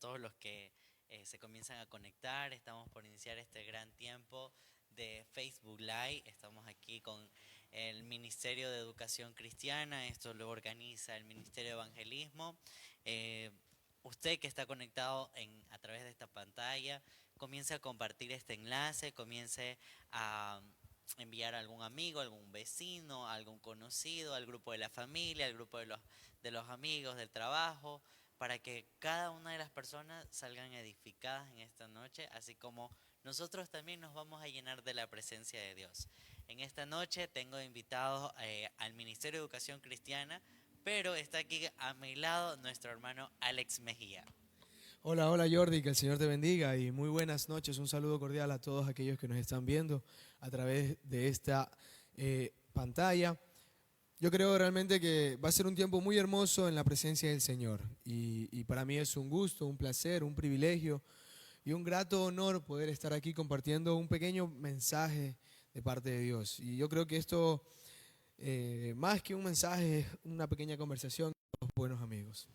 todos los que se comienzan a conectar. Estamos por iniciar este gran tiempo de Facebook Live. Estamos aquí con el Ministerio de Educación Cristiana. Esto lo organiza el Ministerio de Evangelismo. Eh, Usted que está conectado a través de esta pantalla, comience a compartir este enlace, comience a enviar a algún amigo, algún vecino, algún conocido, al grupo de la familia, al grupo de los amigos, del trabajo, para que cada una de las personas salgan edificadas en esta noche, así como nosotros también nos vamos a llenar de la presencia de Dios. En esta noche tengo invitados al Ministerio de Educación Cristiana, pero está aquí a mi lado nuestro hermano Alex Mejía. Hola, hola Jordi, que el Señor te bendiga y muy buenas noches. Un saludo cordial a todos aquellos que nos están viendo a través de esta pantalla. Yo creo realmente que va a ser un tiempo muy hermoso en la presencia del Señor y para mí es un gusto, un placer, un privilegio y un grato honor poder estar aquí compartiendo un pequeño mensaje de parte de Dios. Y yo creo que esto, más que un mensaje, es una pequeña conversación con los buenos amigos.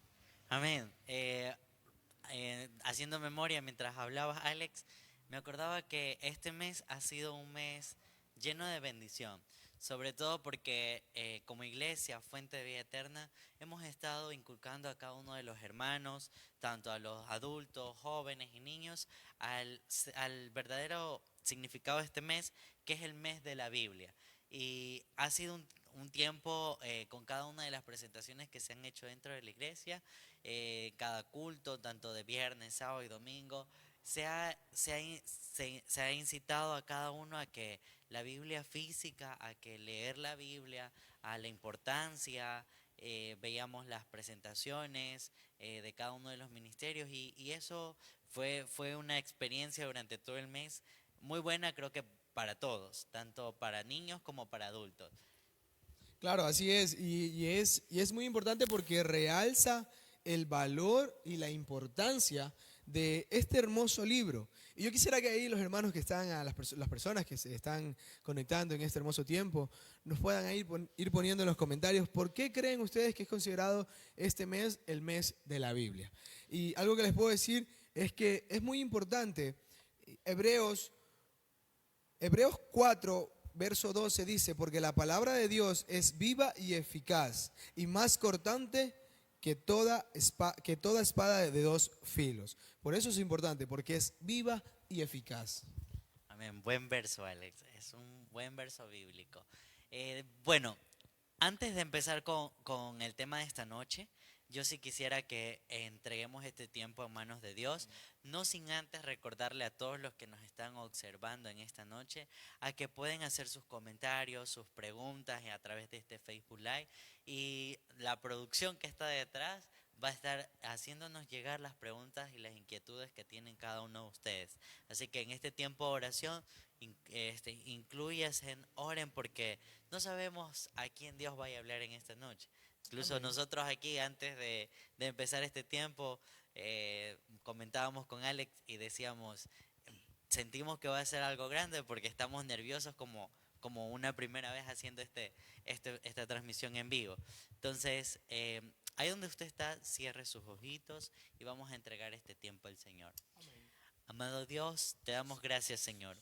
Amén. Haciendo memoria mientras hablabas, Alex, me acordaba que este mes ha sido un mes lleno de bendición, sobre todo porque como iglesia, Fuente de Vida Eterna, hemos estado inculcando a cada uno de los hermanos, tanto a los adultos, jóvenes y niños, al verdadero significado de este mes, que es el mes de la Biblia. Y ha sido un tiempo con cada una de las presentaciones que se han hecho dentro de la iglesia, cada culto, tanto de viernes, sábado y domingo, se ha incitado a cada uno a que la Biblia física, a que leer la Biblia, a la importancia, veíamos las presentaciones de cada uno de los ministerios y eso fue una experiencia durante todo el mes muy buena, creo que para todos, tanto para niños como para adultos. Claro, así es. Y es muy importante porque realza el valor y la importancia de este hermoso libro. Y yo quisiera que ahí los hermanos que están, las personas que se están conectando en este hermoso tiempo, nos puedan ir poniendo en los comentarios por qué creen ustedes que es considerado este mes el mes de la Biblia. Y algo que les puedo decir es que es muy importante. Hebreos Hebreos 4, verso 12 dice, porque la palabra de Dios es viva y eficaz y más cortante que toda espada de dos filos. Por eso es importante, porque es viva y eficaz. Amén, buen verso, Alex, es un buen verso bíblico. Bueno, antes de empezar con el tema de esta noche, yo sí quisiera que entreguemos este tiempo en manos de Dios, no sin antes recordarle a todos los que nos están observando en esta noche a que pueden hacer sus comentarios, sus preguntas a través de este Facebook Live y la producción que está detrás va a estar haciéndonos llegar las preguntas y las inquietudes que tienen cada uno de ustedes. Así que en este tiempo de oración, incluyas oren porque no sabemos a quién Dios vaya a hablar en esta noche. Incluso Amén. nosotros aquí, antes de empezar este tiempo, comentábamos con Alex y decíamos, sentimos que va a ser algo grande porque estamos nerviosos como una primera vez haciendo esta transmisión en vivo. Entonces, ahí donde usted está, cierre sus ojitos y vamos a entregar este tiempo al Señor. Amén. Amado Dios, te damos gracias, Señor.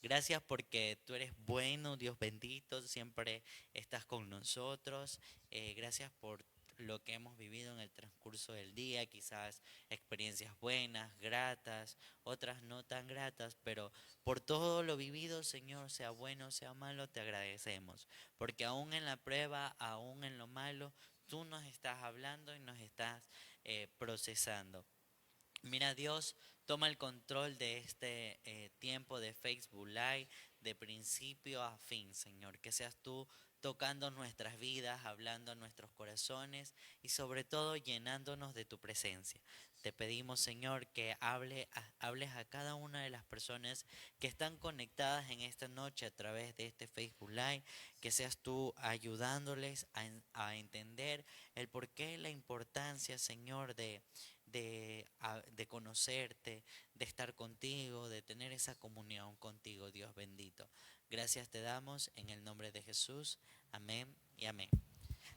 Gracias porque tú eres bueno, Dios bendito, siempre estás con nosotros. Gracias por lo que hemos vivido en el transcurso del día, quizás experiencias buenas, gratas, otras no tan gratas, pero por todo lo vivido, Señor, sea bueno, sea malo, te agradecemos. Porque aún en la prueba, aún en lo malo, tú nos estás hablando y nos estás procesando. Mira, Dios, toma el control de este tiempo de Facebook Live, de principio a fin, Señor. Que seas tú tocando nuestras vidas, hablando a nuestros corazones y sobre todo llenándonos de tu presencia. Te pedimos, Señor, que hables a cada una de las personas que están conectadas en esta noche a través de este Facebook Live, que seas tú ayudándoles a entender el porqué, la importancia, Señor, de conocerte, de estar contigo, de tener esa comunión contigo, Dios bendito. Gracias te damos en el nombre de Jesús. Amén y amén.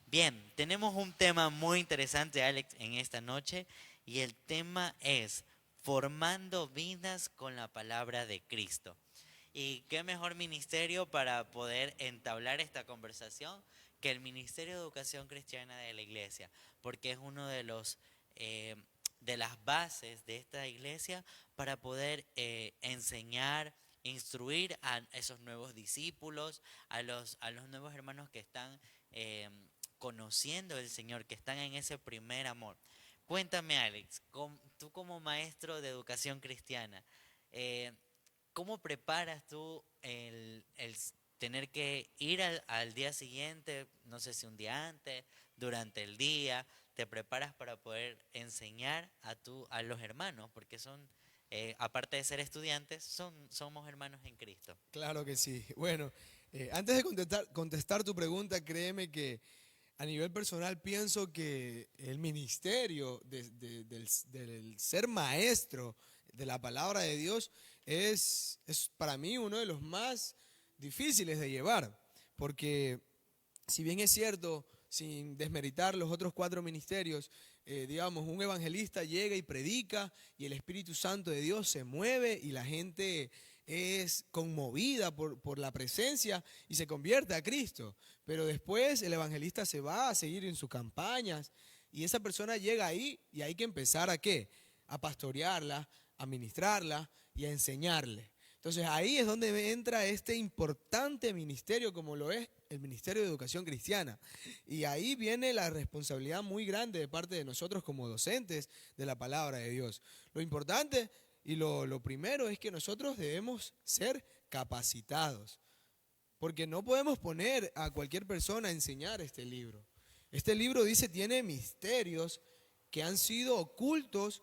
Bien, tenemos un tema muy interesante, Alex, en esta noche y el tema es formando vidas con la palabra de Cristo. Y qué mejor ministerio para poder entablar esta conversación que el Ministerio de Educación Cristiana de la Iglesia, porque es uno de los eh, de las bases de esta iglesia para poder enseñar, instruir a esos nuevos discípulos, a los nuevos hermanos que están eh, conociendo al Señor, que están en ese primer amor. Cuéntame, Alex, tú como maestro de educación cristiana, eh, ¿cómo preparas tú el tener que ir al día siguiente, no sé si un día antes, durante el día, te preparas para poder enseñar a los hermanos? Porque aparte de ser estudiantes, somos hermanos en Cristo. Claro que sí. Bueno, antes de contestar tu pregunta, créeme que a nivel personal pienso que el ministerio del ser maestro de la palabra de Dios es para mí uno de los más difíciles de llevar, porque si bien es cierto, sin desmeritar los otros 4 ministerios, digamos, un evangelista llega y predica y el Espíritu Santo de Dios se mueve y la gente es conmovida por la presencia y se convierte a Cristo. Pero después el evangelista se va a seguir en sus campañas y esa persona llega ahí y hay que empezar ¿a qué? A pastorearla, a ministrarla y a enseñarle. Entonces ahí es donde entra este importante ministerio como lo es el Ministerio de Educación Cristiana. Y ahí viene la responsabilidad muy grande de parte de nosotros como docentes de la palabra de Dios. Lo importante y lo primero es que nosotros debemos ser capacitados, porque no podemos poner a cualquier persona a enseñar este libro. Este libro dice tiene misterios que han sido ocultos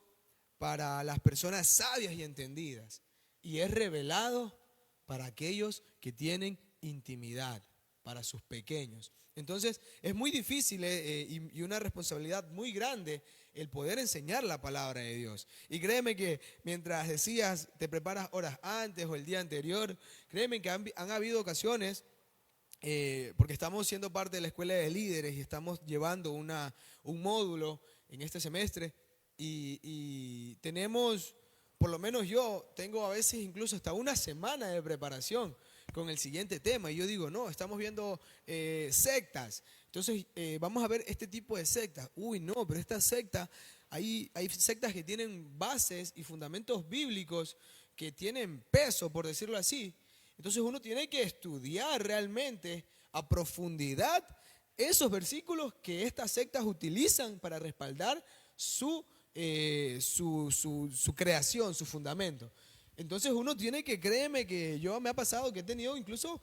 para las personas sabias y entendidas, y es revelado para aquellos que tienen intimidad, para sus pequeños. Entonces es muy difícil y una responsabilidad muy grande el poder enseñar la palabra de Dios. Y créeme que mientras decías, te preparas horas antes o el día anterior, créeme que han habido ocasiones, porque estamos siendo parte de la escuela de líderes y estamos llevando un módulo en este semestre y tenemos, por lo menos yo, tengo a veces incluso hasta una semana de preparación con el siguiente tema. Y yo digo, no, estamos viendo sectas. Entonces vamos a ver este tipo de sectas. Uy, no, pero esta secta, hay sectas que tienen bases y fundamentos bíblicos que tienen peso, por decirlo así. Entonces uno tiene que estudiar realmente a profundidad esos versículos que estas sectas utilizan para respaldar su creación, su fundamento. Entonces uno tiene que, créeme que me ha pasado que he tenido incluso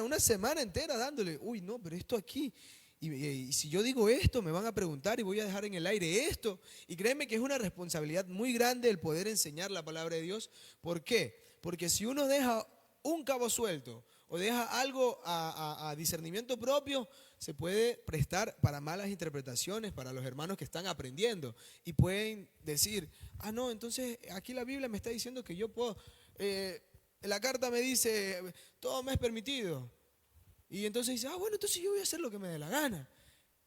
una semana entera dándole, uy no, pero esto aquí, y si yo digo esto me van a preguntar y voy a dejar en el aire esto, y créeme que es una responsabilidad muy grande el poder enseñar la palabra de Dios. ¿Por qué? Porque si uno deja un cabo suelto o deja algo a discernimiento propio, se puede prestar para malas interpretaciones para los hermanos que están aprendiendo y pueden decir, ah no, entonces aquí la Biblia me está diciendo que yo puedo, la carta me dice, todo me es permitido, y entonces dice, ah bueno, entonces yo voy a hacer lo que me dé la gana,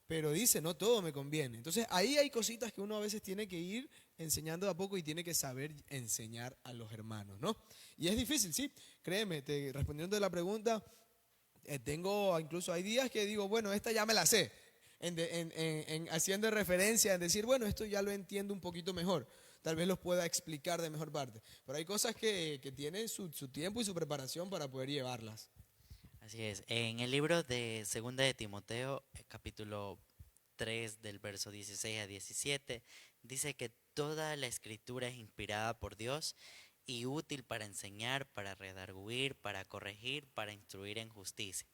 pero dice, no todo me conviene. Entonces ahí hay cositas que uno a veces tiene que ir enseñando de a poco y tiene que saber enseñar a los hermanos, ¿no? Y es difícil, sí, créeme, respondiendo a la pregunta, incluso hay días que digo, bueno, esta ya me la sé, haciendo referencia, en decir, bueno, esto ya lo entiendo un poquito mejor, tal vez los pueda explicar de mejor parte, pero hay cosas que tienen su tiempo y su preparación para poder llevarlas. Así es. En el libro de Segunda de Timoteo, capítulo 3 del verso 16 a 17, dice que toda la escritura es inspirada por Dios y útil para enseñar, para redarguir, para corregir, para instruir en justicia,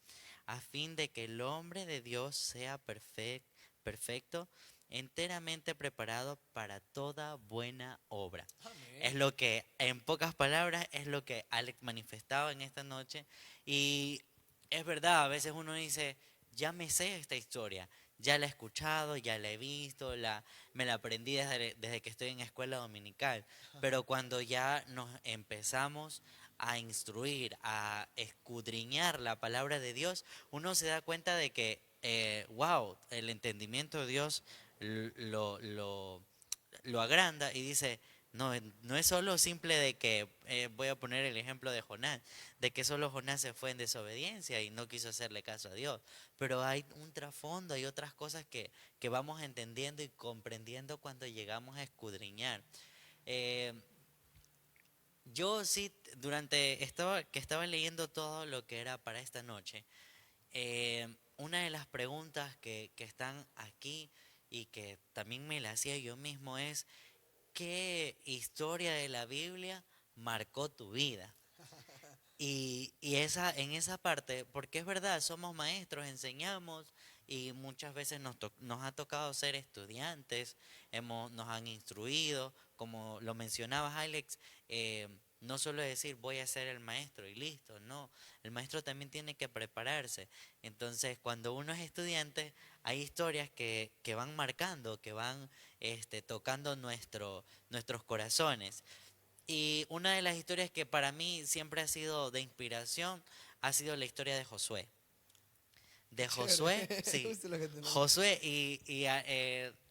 a fin de que el hombre de Dios sea perfecto, enteramente preparado para toda buena obra. Es Amén. lo que, en pocas palabras, es lo que Alex manifestaba en esta noche. Y es verdad, a veces uno dice, ya me sé esta historia, ya la he escuchado, ya la he visto, me la aprendí desde que estoy en escuela dominical, pero cuando ya nos empezamos a instruir, a escudriñar la palabra de Dios, uno se da cuenta de que, wow, el entendimiento de Dios lo, lo, lo agranda y dice, no, no es solo simple de que, voy a poner el ejemplo de Jonás, de que solo Jonás se fue en desobediencia y no quiso hacerle caso a Dios, pero hay un trasfondo, hay otras cosas que vamos entendiendo y comprendiendo cuando llegamos a escudriñar. Eh, yo sí, que estaba leyendo todo lo que era para esta noche, una de las preguntas que están aquí y que también me la hacía yo mismo es, ¿qué historia de la Biblia marcó tu vida? En esa parte, porque es verdad, somos maestros, enseñamos y muchas veces nos ha tocado ser estudiantes, nos han instruido, como lo mencionabas Alex, no solo decir voy a ser el maestro y listo, no, el maestro también tiene que prepararse. Entonces, cuando uno es estudiante, hay historias que van marcando, que van tocando nuestros corazones. Y una de las historias que para mí siempre ha sido de inspiración ha sido la historia de Josué. De Chévere, Josué, sí. justo lo que tenemos. Josué,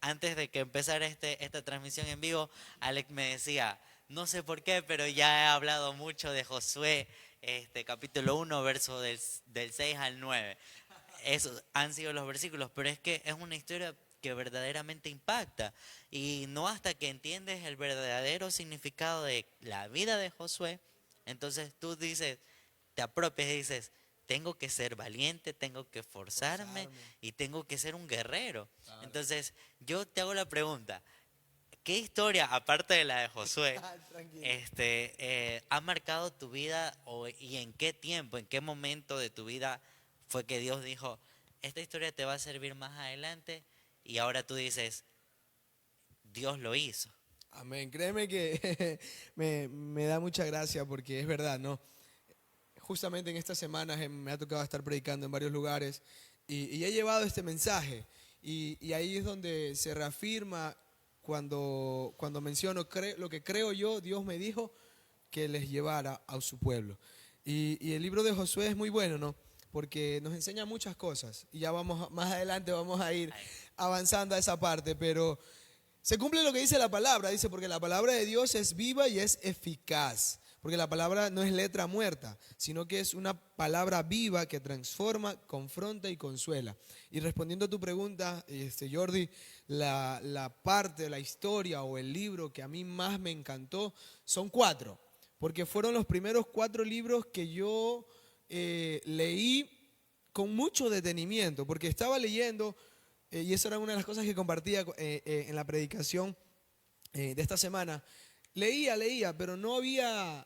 antes de que empezara esta transmisión en vivo, Alex me decía, no sé por qué, pero ya he hablado mucho de Josué, capítulo 1, verso del 6 al 9. Esos han sido los versículos, pero es que es una historia que verdaderamente impacta. Y no hasta que entiendes el verdadero significado de la vida de Josué, entonces tú dices, te apropias y dices, tengo que ser valiente, tengo que esforzarme Forzarme. y tengo que ser un guerrero. Claro. Entonces yo te hago la pregunta, ¿qué historia, aparte de la de Josué, Tranquilo. ha marcado tu vida y en qué tiempo, en qué momento de tu vida fue que Dios dijo, esta historia te va a servir más adelante y ahora tú dices, Dios lo hizo? Amén. Créeme que me da mucha gracia porque es verdad, ¿no? Justamente en estas semanas me ha tocado estar predicando en varios lugares y he llevado este mensaje. Y ahí es donde se reafirma cuando menciono lo que creo yo, Dios me dijo que les llevara a su pueblo. Y el libro de Josué es muy bueno, ¿no? Porque nos enseña muchas cosas. Y ya más adelante vamos a ir Ay, avanzando a esa parte. Pero se cumple lo que dice la palabra, dice, porque la palabra de Dios es viva y es eficaz. Porque la palabra no es letra muerta, sino que es una palabra viva que transforma, confronta y consuela. Y respondiendo a tu pregunta, Jordi, la parte, la historia o el libro que a mí más me encantó son 4, porque fueron los primeros 4 libros que yo leí con mucho detenimiento, porque estaba leyendo, y eso era una de las cosas que compartía en la predicación de esta semana. Leía, pero no había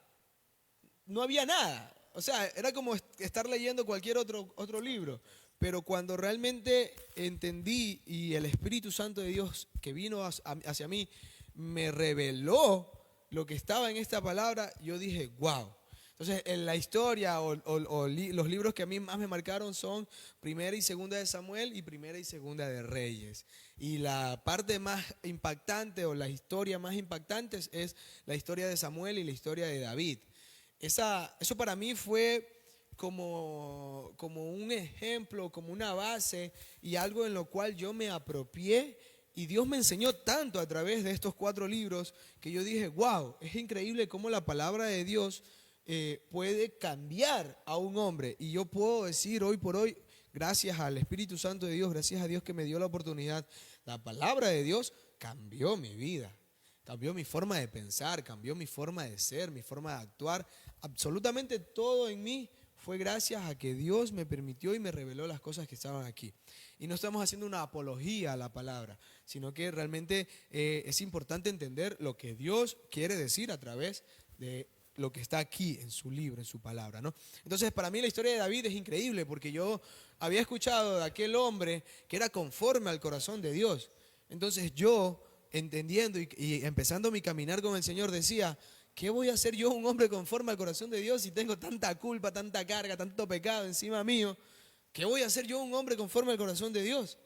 nada. O sea, era como estar leyendo cualquier otro libro. Pero cuando realmente entendí y el Espíritu Santo de Dios que vino hacia mí me reveló lo que estaba en esta palabra, yo dije, wow. Entonces, en la historia los libros que a mí más me marcaron son Primera y Segunda de Samuel y Primera y Segunda de Reyes. Y la parte más impactante o la historia más impactante es la historia de Samuel y la historia de David. Eso para mí fue como un ejemplo, como una base y algo en lo cual yo me apropié y Dios me enseñó tanto a través de estos 4 libros que yo dije, wow, es increíble cómo la palabra de Dios puede cambiar a un hombre. Y yo puedo decir hoy por hoy, gracias al Espíritu Santo de Dios, gracias a Dios que me dio la oportunidad, la palabra de Dios cambió mi vida. Cambió mi forma de pensar, cambió mi forma de ser, mi forma de actuar. Absolutamente todo en mí fue gracias a que Dios me permitió y me reveló las cosas que estaban aquí. Y no estamos haciendo una apología a la palabra, sino que realmente es importante entender lo que Dios quiere decir a través de lo que está aquí en su libro, en su palabra, ¿no? Entonces, para mí la historia de David es increíble porque yo había escuchado de aquel hombre que era conforme al corazón de Dios. Entonces yo, entendiendo y empezando mi caminar con el Señor, decía, ¿qué voy a hacer yo, un hombre conforme al corazón de Dios, si tengo tanta culpa, tanta carga, tanto pecado encima mío? ¿Qué voy a hacer yo, un hombre conforme al corazón de Dios?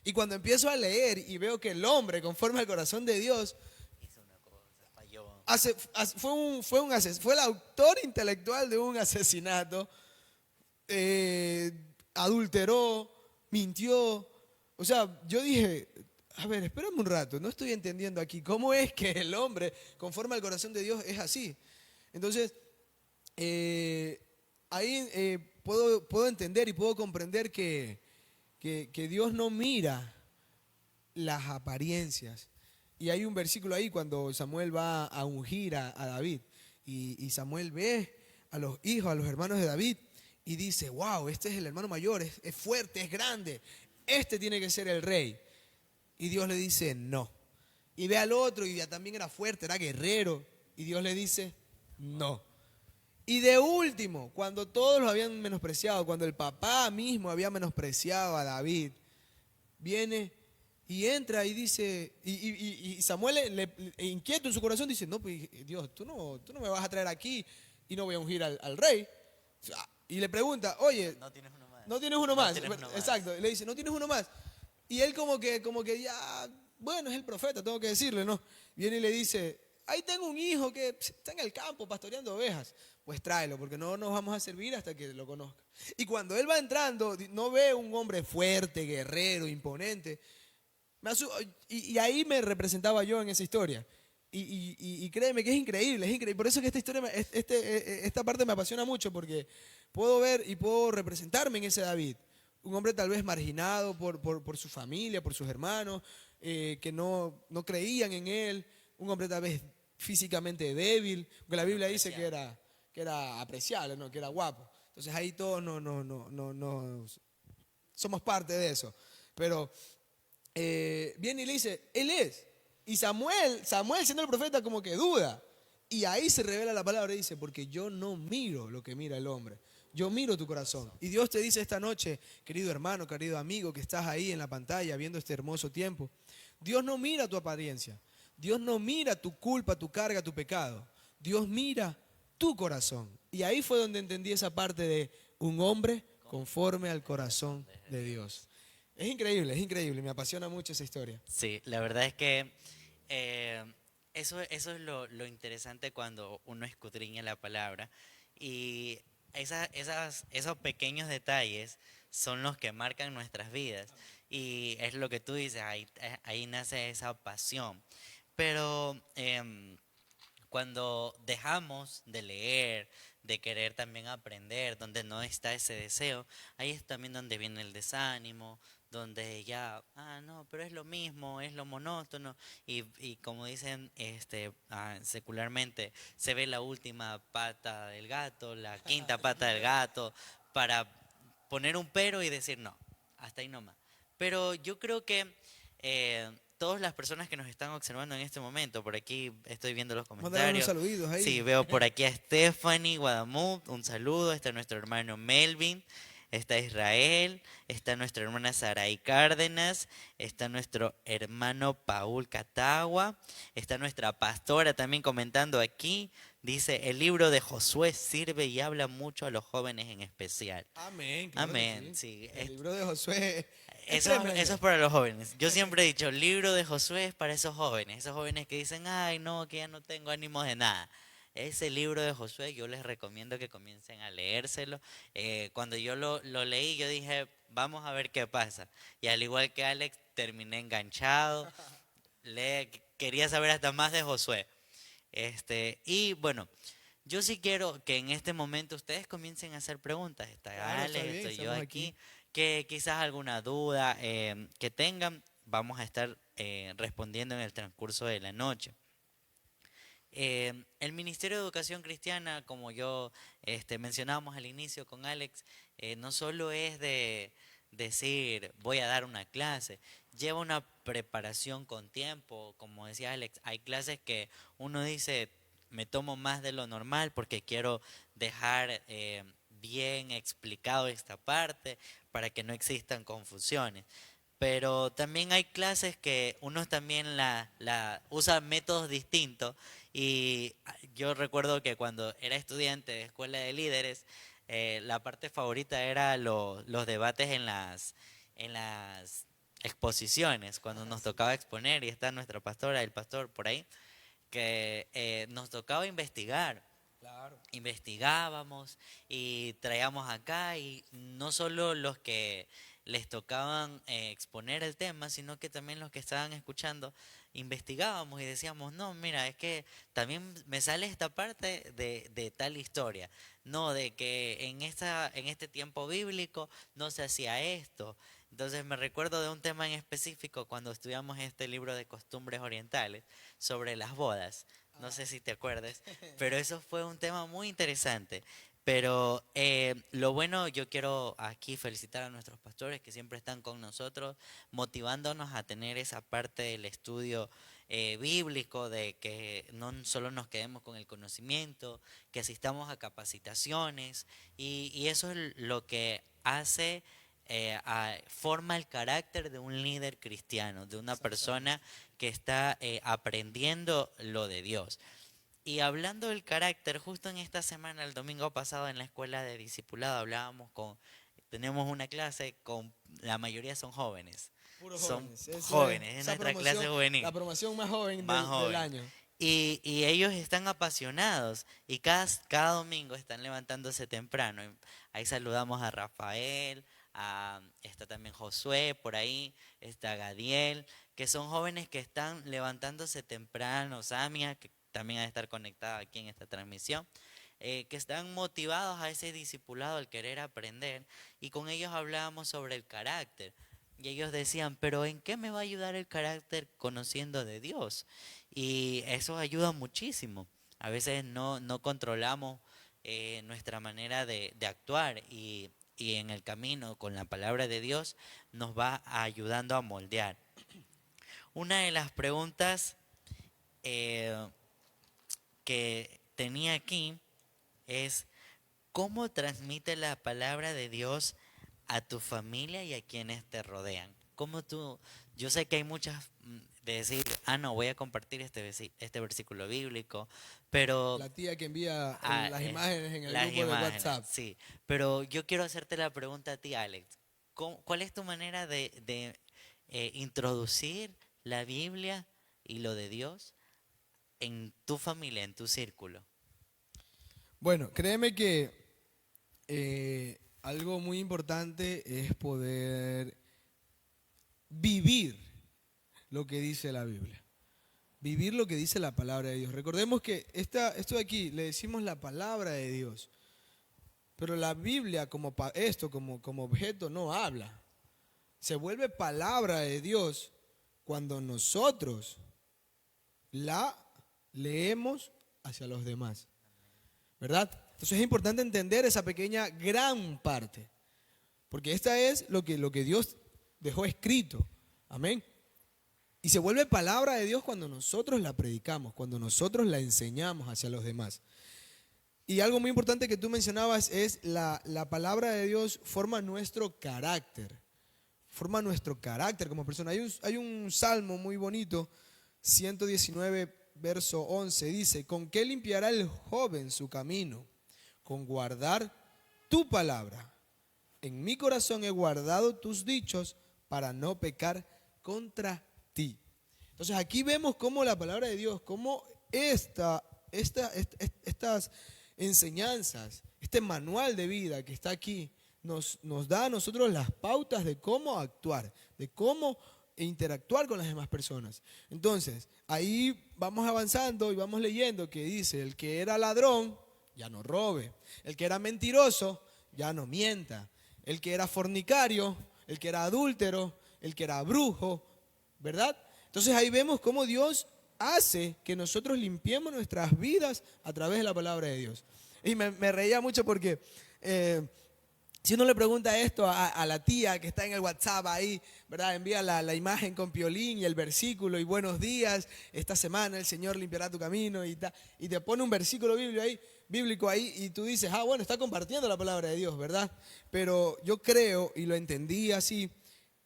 Y cuando empiezo a leer y veo que el hombre conforme al corazón de Dios hizo una cosa, falló. fue el autor intelectual de un asesinato, adulteró, mintió. O sea, yo dije, a ver, espérame un rato, no estoy entendiendo aquí. ¿Cómo es que el hombre, conforme al corazón de Dios, es así? Entonces, eh, ahí puedo entender y puedo comprender que Dios no mira las apariencias. Y hay un versículo ahí cuando Samuel va a ungir a David. Y Samuel ve a los hijos, a los hermanos de David, y dice, wow, este es el hermano mayor, es fuerte, es grande, este tiene que ser el rey. Y Dios le dice, no. Y ve al otro, y ya también era fuerte, era guerrero, y Dios le dice, no. Y de último, cuando todos lo habían menospreciado, cuando el papá mismo había menospreciado a David, viene y entra y dice, y Samuel inquieto en su corazón dice, no, pues Dios, tú no me vas a traer aquí y no voy a ungir al rey. Y le pregunta, oye, No tienes uno más. no tienes uno No más. tienes uno más. Exacto, le dice, no tienes uno más. Y él como que ya, bueno, es el profeta, tengo que decirle, ¿no? Viene y le dice, ahí tengo un hijo que está en el campo pastoreando ovejas. Pues tráelo, porque no nos vamos a servir hasta que lo conozca. Y cuando él va entrando, no ve un hombre fuerte, guerrero, imponente. Y ahí me representaba yo en esa historia. Y créeme que es increíble, es increíble. Por eso que esta historia, esta parte me apasiona mucho, porque puedo ver y puedo representarme en ese David. Un hombre tal vez marginado por su familia, por sus hermanos, que no creían en él. Un hombre tal vez físicamente débil, porque la Biblia dice que era apreciable, ¿no? Que era guapo. Entonces ahí todos no somos parte de eso. Pero viene y le dice, él es. Y Samuel siendo el profeta como que duda. Y ahí se revela la palabra y dice, porque yo no miro lo que mira el hombre. Yo miro tu corazón. Y Dios te dice esta noche, querido hermano, querido amigo, que estás ahí en la pantalla viendo este hermoso tiempo. Dios no mira tu apariencia. Dios no mira tu culpa, tu carga, tu pecado. Dios mira tu corazón. Y ahí fue donde entendí esa parte de un hombre conforme al corazón de Dios. Es increíble, me apasiona mucho esa historia. Sí, la verdad es que eh, eso es lo interesante cuando uno escudriña la palabra. Y esos pequeños detalles son los que marcan nuestras vidas. Y es lo que tú dices, ahí nace esa pasión. Pero cuando dejamos de leer, de querer también aprender, donde no está ese deseo, ahí es también donde viene el desánimo, donde ya, no, pero es lo mismo, es lo monótono, y como dicen secularmente, se ve la última pata del gato, la quinta pata del gato, para poner un pero y decir no, hasta ahí nomás. Pero yo creo que todas las personas que nos están observando en este momento, por aquí estoy viendo los Mándale unos comentarios. saluditos ahí. Sí, veo por aquí a Stephanie Guadamut, un saludo, está nuestro hermano Melvin, está Israel, está nuestra hermana Saray Cárdenas, está nuestro hermano Paul Catagua, está nuestra pastora también comentando aquí, dice, el libro de Josué sirve y habla mucho a los jóvenes en especial. Amén, claro que Amén, sí. sí. El libro de Josué es Eso tremendo. es para los jóvenes. Yo siempre he dicho, el libro de Josué es para esos jóvenes que dicen, ay, no, que ya no tengo ánimos de nada. Ese libro de Josué yo les recomiendo que comiencen a leérselo. Cuando yo lo leí, yo dije, vamos a ver qué pasa. Y al igual que Alex, terminé enganchado. Quería saber hasta más de Josué. Y bueno, yo sí quiero que en este momento ustedes comiencen a hacer preguntas. Está Claro, está Alex, bien, estoy yo estamos aquí. aquí. Que quizás alguna duda que tengan, vamos a estar respondiendo en el transcurso de la noche. El Ministerio de Educación Cristiana, como yo mencionábamos al inicio con Alex, no solo es de decir voy a dar una clase, lleva una preparación con tiempo, como decía Alex, hay clases que uno dice me tomo más de lo normal porque quiero dejar bien explicado esta parte para que no existan confusiones. Pero también hay clases que uno también la usa métodos distintos y yo recuerdo que cuando era estudiante de escuela de líderes, la parte favorita era los debates en las exposiciones, cuando nos tocaba exponer y está nuestra pastora, el pastor por ahí, que nos tocaba investigar. Claro. Investigábamos y traíamos acá y no solo los que les tocaban exponer el tema, sino que también los que estaban escuchando investigábamos y decíamos, no, mira, es que también me sale esta parte de tal historia, no, de que en este tiempo bíblico no se hacía esto. Entonces me recuerdo de un tema en específico cuando estudiamos este libro de costumbres orientales sobre las bodas. No sé si te acuerdas, pero eso fue un tema muy interesante. Pero lo bueno, yo quiero aquí felicitar a nuestros pastores que siempre están con nosotros, motivándonos a tener esa parte del estudio bíblico, de que no solo nos quedemos con el conocimiento, que asistamos a capacitaciones, y eso es lo que hace, forma el carácter de un líder cristiano, de una persona Exactamente. que está aprendiendo lo de Dios. Y hablando del carácter, justo en esta semana, el domingo pasado en la escuela de discipulado tenemos una clase con, la mayoría son jóvenes, Puros son jóvenes. Eso es, jóvenes, es esa nuestra clase promoción, la juvenil, promoción más joven más del joven. año. Y ellos están apasionados y cada domingo están levantándose temprano. Ahí saludamos a Rafael, está también Josué por ahí, está Gadiel, que son jóvenes que están levantándose temprano, Samia, que también ha de estar conectada aquí en esta transmisión, que están motivados a ese discipulado, al querer aprender, y con ellos hablábamos sobre el carácter. Y ellos decían, pero ¿en qué me va a ayudar el carácter conociendo de Dios? Y eso ayuda muchísimo. A veces no controlamos nuestra manera de actuar y en el camino con la palabra de Dios nos va ayudando a moldear. Una de las preguntas eh, que tenía aquí es, ¿cómo transmite la palabra de Dios a tu familia y a quienes te rodean? ¿Cómo tú, yo sé que hay muchas de decir, no, voy a compartir este versículo bíblico, pero La tía que envía ah, las imágenes en el las grupo de imágenes, WhatsApp. sí. Pero yo quiero hacerte la pregunta a ti, Alex. ¿Cuál es tu manera de introducir la Biblia y lo de Dios en tu familia, en tu círculo? Bueno, créeme que algo muy importante es poder vivir lo que dice la Biblia. Vivir lo que dice la palabra de Dios. Recordemos que esto de aquí le decimos la palabra de Dios, pero la Biblia como objeto no habla. Se vuelve palabra de Dios cuando nosotros la leemos hacia los demás, ¿verdad? Entonces es importante entender esa pequeña gran parte, porque esta es lo que Dios dejó escrito. Amén. Y se vuelve palabra de Dios cuando nosotros la predicamos, cuando nosotros la enseñamos hacia los demás. Y algo muy importante que tú mencionabas es la palabra de Dios forma nuestro carácter. Forma nuestro carácter como persona. Hay un salmo muy bonito, 119, verso 11, dice, ¿con qué limpiará el joven su camino? Con guardar tu palabra. En mi corazón he guardado tus dichos para no pecar contra ti. Entonces aquí vemos cómo la palabra de Dios, cómo estas enseñanzas, este manual de vida que está aquí, nos da a nosotros las pautas de cómo actuar, de cómo interactuar con las demás personas. Entonces, ahí vamos avanzando y vamos leyendo que dice, el que era ladrón, ya no robe. El que era mentiroso, ya no mienta. El que era fornicario, el que era adúltero, el que era brujo, ¿verdad? Entonces ahí vemos cómo Dios hace que nosotros limpiemos nuestras vidas a través de la palabra de Dios. Y me reía mucho porque si uno le pregunta esto a la tía que está en el WhatsApp ahí, ¿verdad? Envía la imagen con Piolín y el versículo y buenos días, esta semana el Señor limpiará tu camino y te pone un versículo bíblico ahí y tú dices, bueno, está compartiendo la palabra de Dios, ¿verdad? Pero yo creo y lo entendí así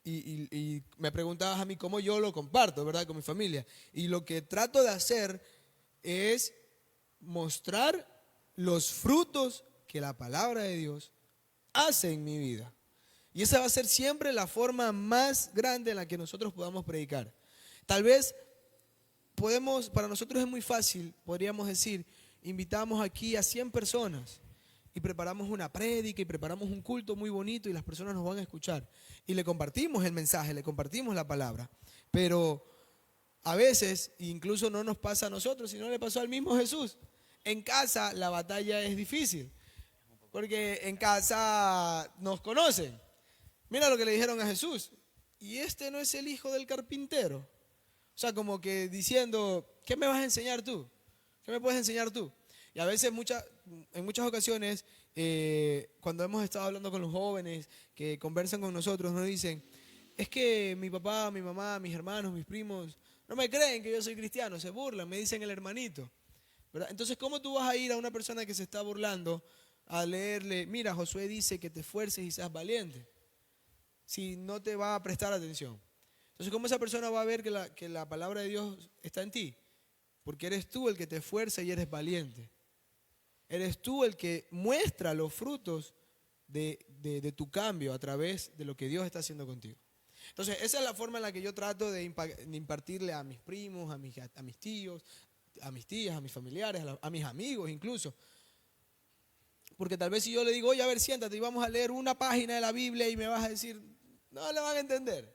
y me preguntabas a mí cómo yo lo comparto, ¿verdad? Con mi familia. Y lo que trato de hacer es mostrar los frutos que la palabra de Dios hace en mi vida. Y esa va a ser siempre la forma más grande en la que nosotros podamos predicar. Tal vez para nosotros es muy fácil, podríamos decir, invitamos aquí a 100 personas y preparamos una prédica y preparamos un culto muy bonito y las personas nos van a escuchar. Y le compartimos el mensaje, le compartimos la palabra. Pero a veces, incluso no nos pasa a nosotros, sino le pasó al mismo Jesús. En casa la batalla es difícil, porque en casa nos conocen. Mira lo que le dijeron a Jesús. ¿Y este no es el hijo del carpintero? O sea, como que diciendo, ¿qué me vas a enseñar tú? ¿Qué me puedes enseñar tú? Y a veces, en muchas ocasiones, cuando hemos estado hablando con los jóvenes que conversan con nosotros, nos dicen, es que mi papá, mi mamá, mis hermanos, mis primos, no me creen que yo soy cristiano, se burlan, me dicen el hermanito. ¿Verdad? Entonces, ¿cómo tú vas a ir a una persona que se está burlando a leerle, mira, Josué dice que te esfuerces y seas valiente, si no te va a prestar atención? Entonces, ¿cómo esa persona va a ver que la palabra de Dios está en ti? Porque eres tú el que te esfuerza y eres valiente. Eres tú el que muestra los frutos de tu cambio a través de lo que Dios está haciendo contigo. Entonces, esa es la forma en la que yo trato de impartirle a mis primos, a mis tíos, a mis tías, a mis familiares, a mis amigos incluso. Porque tal vez si yo le digo, oye, a ver, siéntate y vamos a leer una página de la Biblia y me vas a decir, no le van a entender.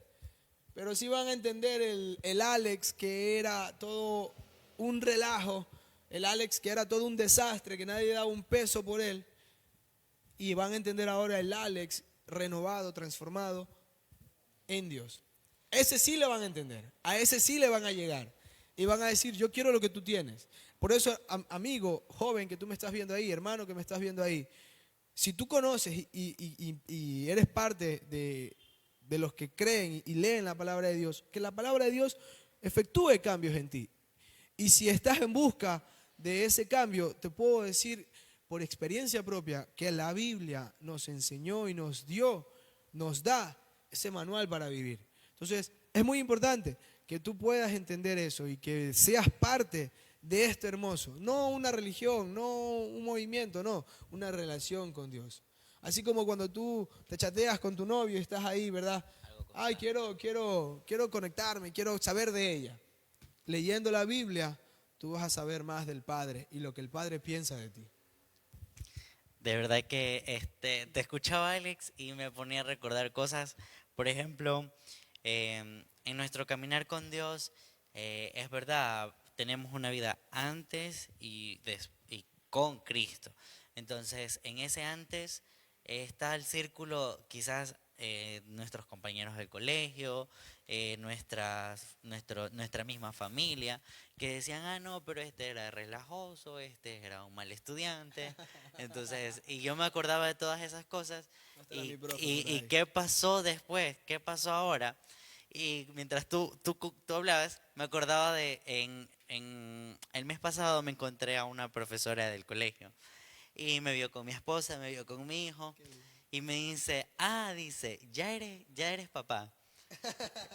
Pero sí van a entender el Alex que era todo un relajo, el Alex que era todo un desastre, que nadie daba un peso por él. Y van a entender ahora el Alex renovado, transformado en Dios. Ese sí le van a entender, a ese sí le van a llegar. Y van a decir, yo quiero lo que tú tienes. Por eso, amigo, joven que tú me estás viendo ahí, hermano que me estás viendo ahí, si tú conoces y eres parte de los que creen y leen la palabra de Dios, que la palabra de Dios efectúe cambios en ti. Y si estás en busca de ese cambio, te puedo decir por experiencia propia que la Biblia nos enseñó y nos da ese manual para vivir. Entonces, es muy importante que tú puedas entender eso y que seas parte de esto hermoso. No una religión, no un movimiento, no, una relación con Dios. Así como cuando tú te chateas con tu novio y estás ahí, ¿verdad? Ay, quiero conectarme, quiero saber de ella. Leyendo la Biblia, tú vas a saber más del Padre y lo que el Padre piensa de ti. De verdad que te escuchaba, Alex, y me ponía a recordar cosas. Por ejemplo, en nuestro caminar con Dios, es verdad, tenemos una vida antes y con Cristo. Entonces, en ese antes está el círculo, quizás nuestros compañeros del colegio, nuestra misma familia, que decían, ah, no, pero este era relajoso, este era un mal estudiante. Entonces, y yo me acordaba de todas esas cosas. ¿Y qué pasó después? ¿Qué pasó ahora? Y mientras tú hablabas, me acordaba en el mes pasado me encontré a una profesora del colegio y me vio con mi esposa, me vio con mi hijo y me dice, dice, ya eres papá.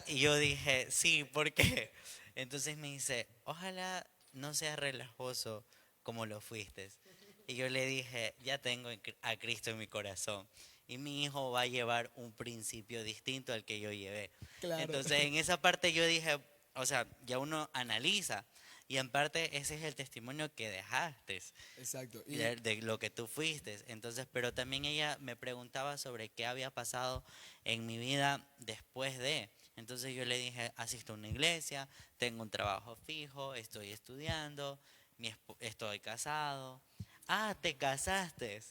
Y yo dije, sí, ¿por qué? Entonces me dice, ojalá no seas relajoso como lo fuiste. Y yo le dije, ya tengo a Cristo en mi corazón. Y mi hijo va a llevar un principio distinto al que yo llevé. Claro. Entonces en esa parte yo dije, o sea, ya uno analiza. Y en parte ese es el testimonio que dejaste. Exacto. De lo que tú fuiste. Entonces, pero también ella me preguntaba sobre qué había pasado en mi vida después de. Entonces yo le dije, asisto a una iglesia, tengo un trabajo fijo, estoy estudiando, estoy casado. Ah, te casaste.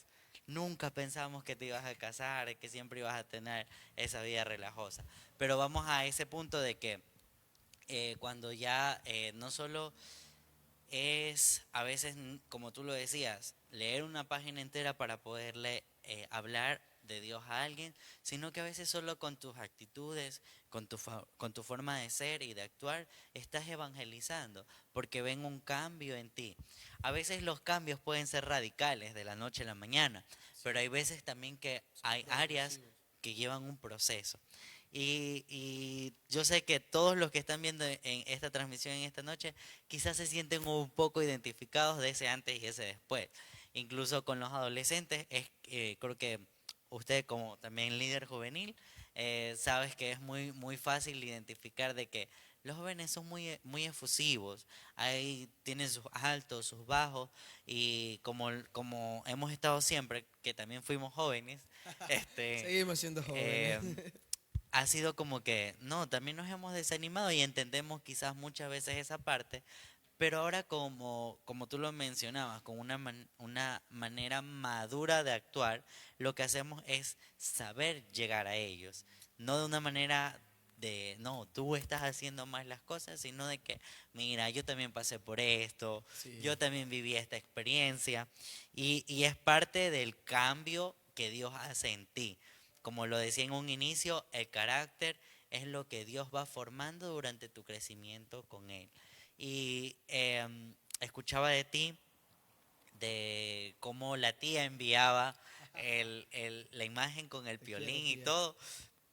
Nunca pensamos que te ibas a casar, que siempre ibas a tener esa vida relajosa. Pero vamos a ese punto de que cuando ya no solo es a veces, como tú lo decías, leer una página entera para poderle hablar de Dios a alguien, sino que a veces solo con tus actitudes, con tu forma de ser y de actuar, estás evangelizando, porque ven un cambio en ti. A veces los cambios pueden ser radicales de la noche a la mañana, pero hay veces también que hay áreas que llevan un proceso. Y yo sé que todos los que están viendo en esta transmisión en esta noche quizás se sienten un poco identificados de ese antes y ese después. Incluso con los adolescentes, creo que usted como también líder juvenil, sabes que es muy fácil identificar de que los jóvenes son muy efusivos. Ahí tienen sus altos, sus bajos, y como hemos estado siempre, que también fuimos jóvenes, este, Seguimos siendo jóvenes. eh, ha sido como que, no, también nos hemos desanimado y entendemos quizás muchas veces esa parte, pero ahora como tú lo mencionabas, con una manera madura de actuar, lo que hacemos es saber llegar a ellos, no de una manera de, no, tú estás haciendo mal las cosas, sino de que, mira, yo también pasé por esto, Sí, yo también viví esta experiencia, y es parte del cambio que Dios hace en ti. Como lo decía en un inicio, el carácter es lo que Dios va formando durante tu crecimiento con Él. Y escuchaba de ti, de cómo la tía enviaba la imagen con el te quiero, piolín y tía. todo,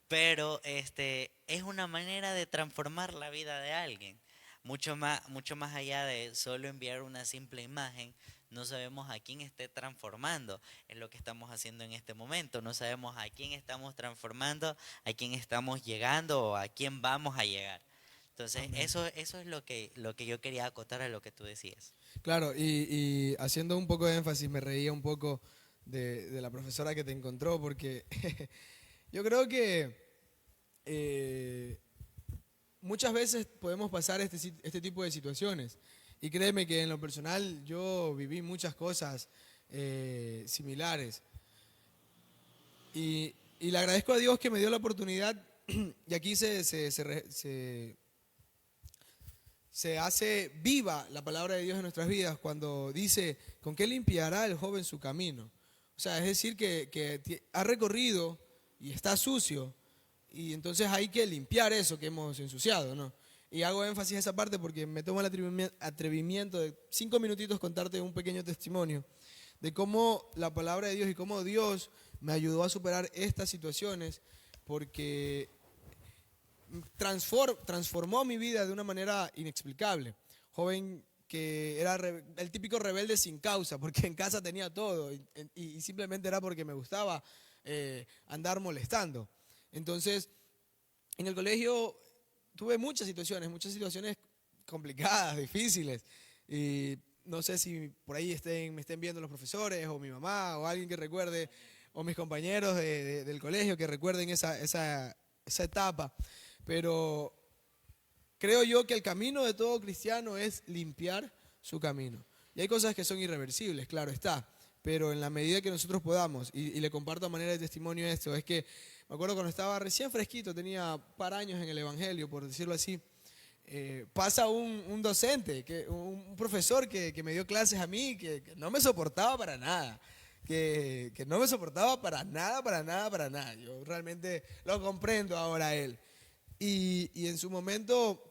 pero es una manera de transformar la vida de alguien. Mucho más allá de solo enviar una simple imagen, no sabemos a quién esté transformando. Es lo que estamos haciendo en este momento. No sabemos a quién estamos transformando, a quién estamos llegando o a quién vamos a llegar. Entonces, Amén. eso es lo que yo quería acotar a lo que tú decías. Claro, y haciendo un poco de énfasis, me reía un poco de la profesora que te encontró, porque yo creo que eh, muchas veces podemos pasar este tipo de situaciones. Y créeme que en lo personal yo viví muchas cosas similares. Y le agradezco a Dios que me dio la oportunidad, y aquí se hace viva la palabra de Dios en nuestras vidas cuando dice, ¿con qué limpiará el joven su camino? O sea, es decir, que ha recorrido y está sucio, y entonces hay que limpiar eso que hemos ensuciado, ¿no? Y hago énfasis en esa parte porque me tomo el atrevimiento de 5 minutitos contarte un pequeño testimonio de cómo la palabra de Dios y cómo Dios me ayudó a superar estas situaciones, porque transformó mi vida de una manera inexplicable. Joven que era el típico rebelde sin causa, porque en casa tenía todo y simplemente era porque me gustaba andar molestando. Entonces, en el colegio tuve muchas situaciones complicadas, difíciles. Y no sé si por ahí me estén viendo los profesores o mi mamá o alguien que recuerde, o mis compañeros del colegio que recuerden esa etapa. Pero creo yo que el camino de todo cristiano es limpiar su camino. Y hay cosas que son irreversibles, claro está, pero en la medida que nosotros podamos, y le comparto a manera de testimonio esto, es que me acuerdo cuando estaba recién fresquito, tenía un par años en el Evangelio, por decirlo así, pasa un docente, un profesor que me dio clases a mí, que no me soportaba para nada. Que no me soportaba para nada, para nada, para nada. Yo realmente lo comprendo ahora a él. Y en su momento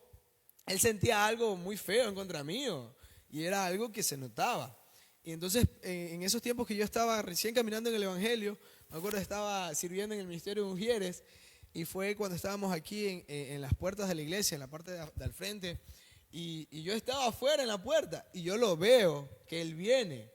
él sentía algo muy feo en contra mío y era algo que se notaba. Y entonces en esos tiempos que yo estaba recién caminando en el Evangelio, me acuerdo que estaba sirviendo en el Ministerio de Ujieres y fue cuando estábamos aquí en las puertas de la iglesia, en la parte de al frente, y yo estaba afuera en la puerta y yo lo veo que él viene.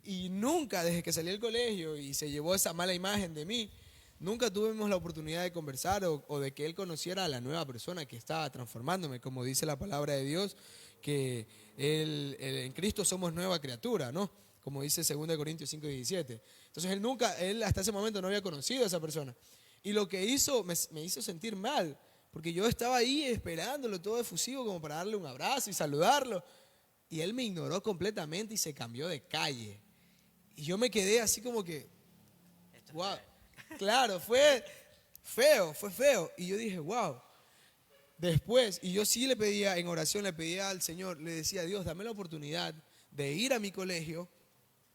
Y nunca, desde que salí del colegio y se llevó esa mala imagen de mí, nunca tuvimos la oportunidad de conversar o de que él conociera a la nueva persona que estaba transformándome, como dice la palabra de Dios, que en Cristo somos nueva criatura, ¿no? Como dice 2 Corintios 5:17. Entonces él hasta ese momento no había conocido a esa persona. Y lo que hizo, me hizo sentir mal, porque yo estaba ahí esperándolo todo efusivo como para darle un abrazo y saludarlo. Y él me ignoró completamente y se cambió de calle. Y yo me quedé así como que, Esto es wow, real. claro, fue feo, fue feo. Y yo dije, wow. Después, y yo sí le pedía en oración, le pedía al Señor, le decía, Dios, dame la oportunidad de ir a mi colegio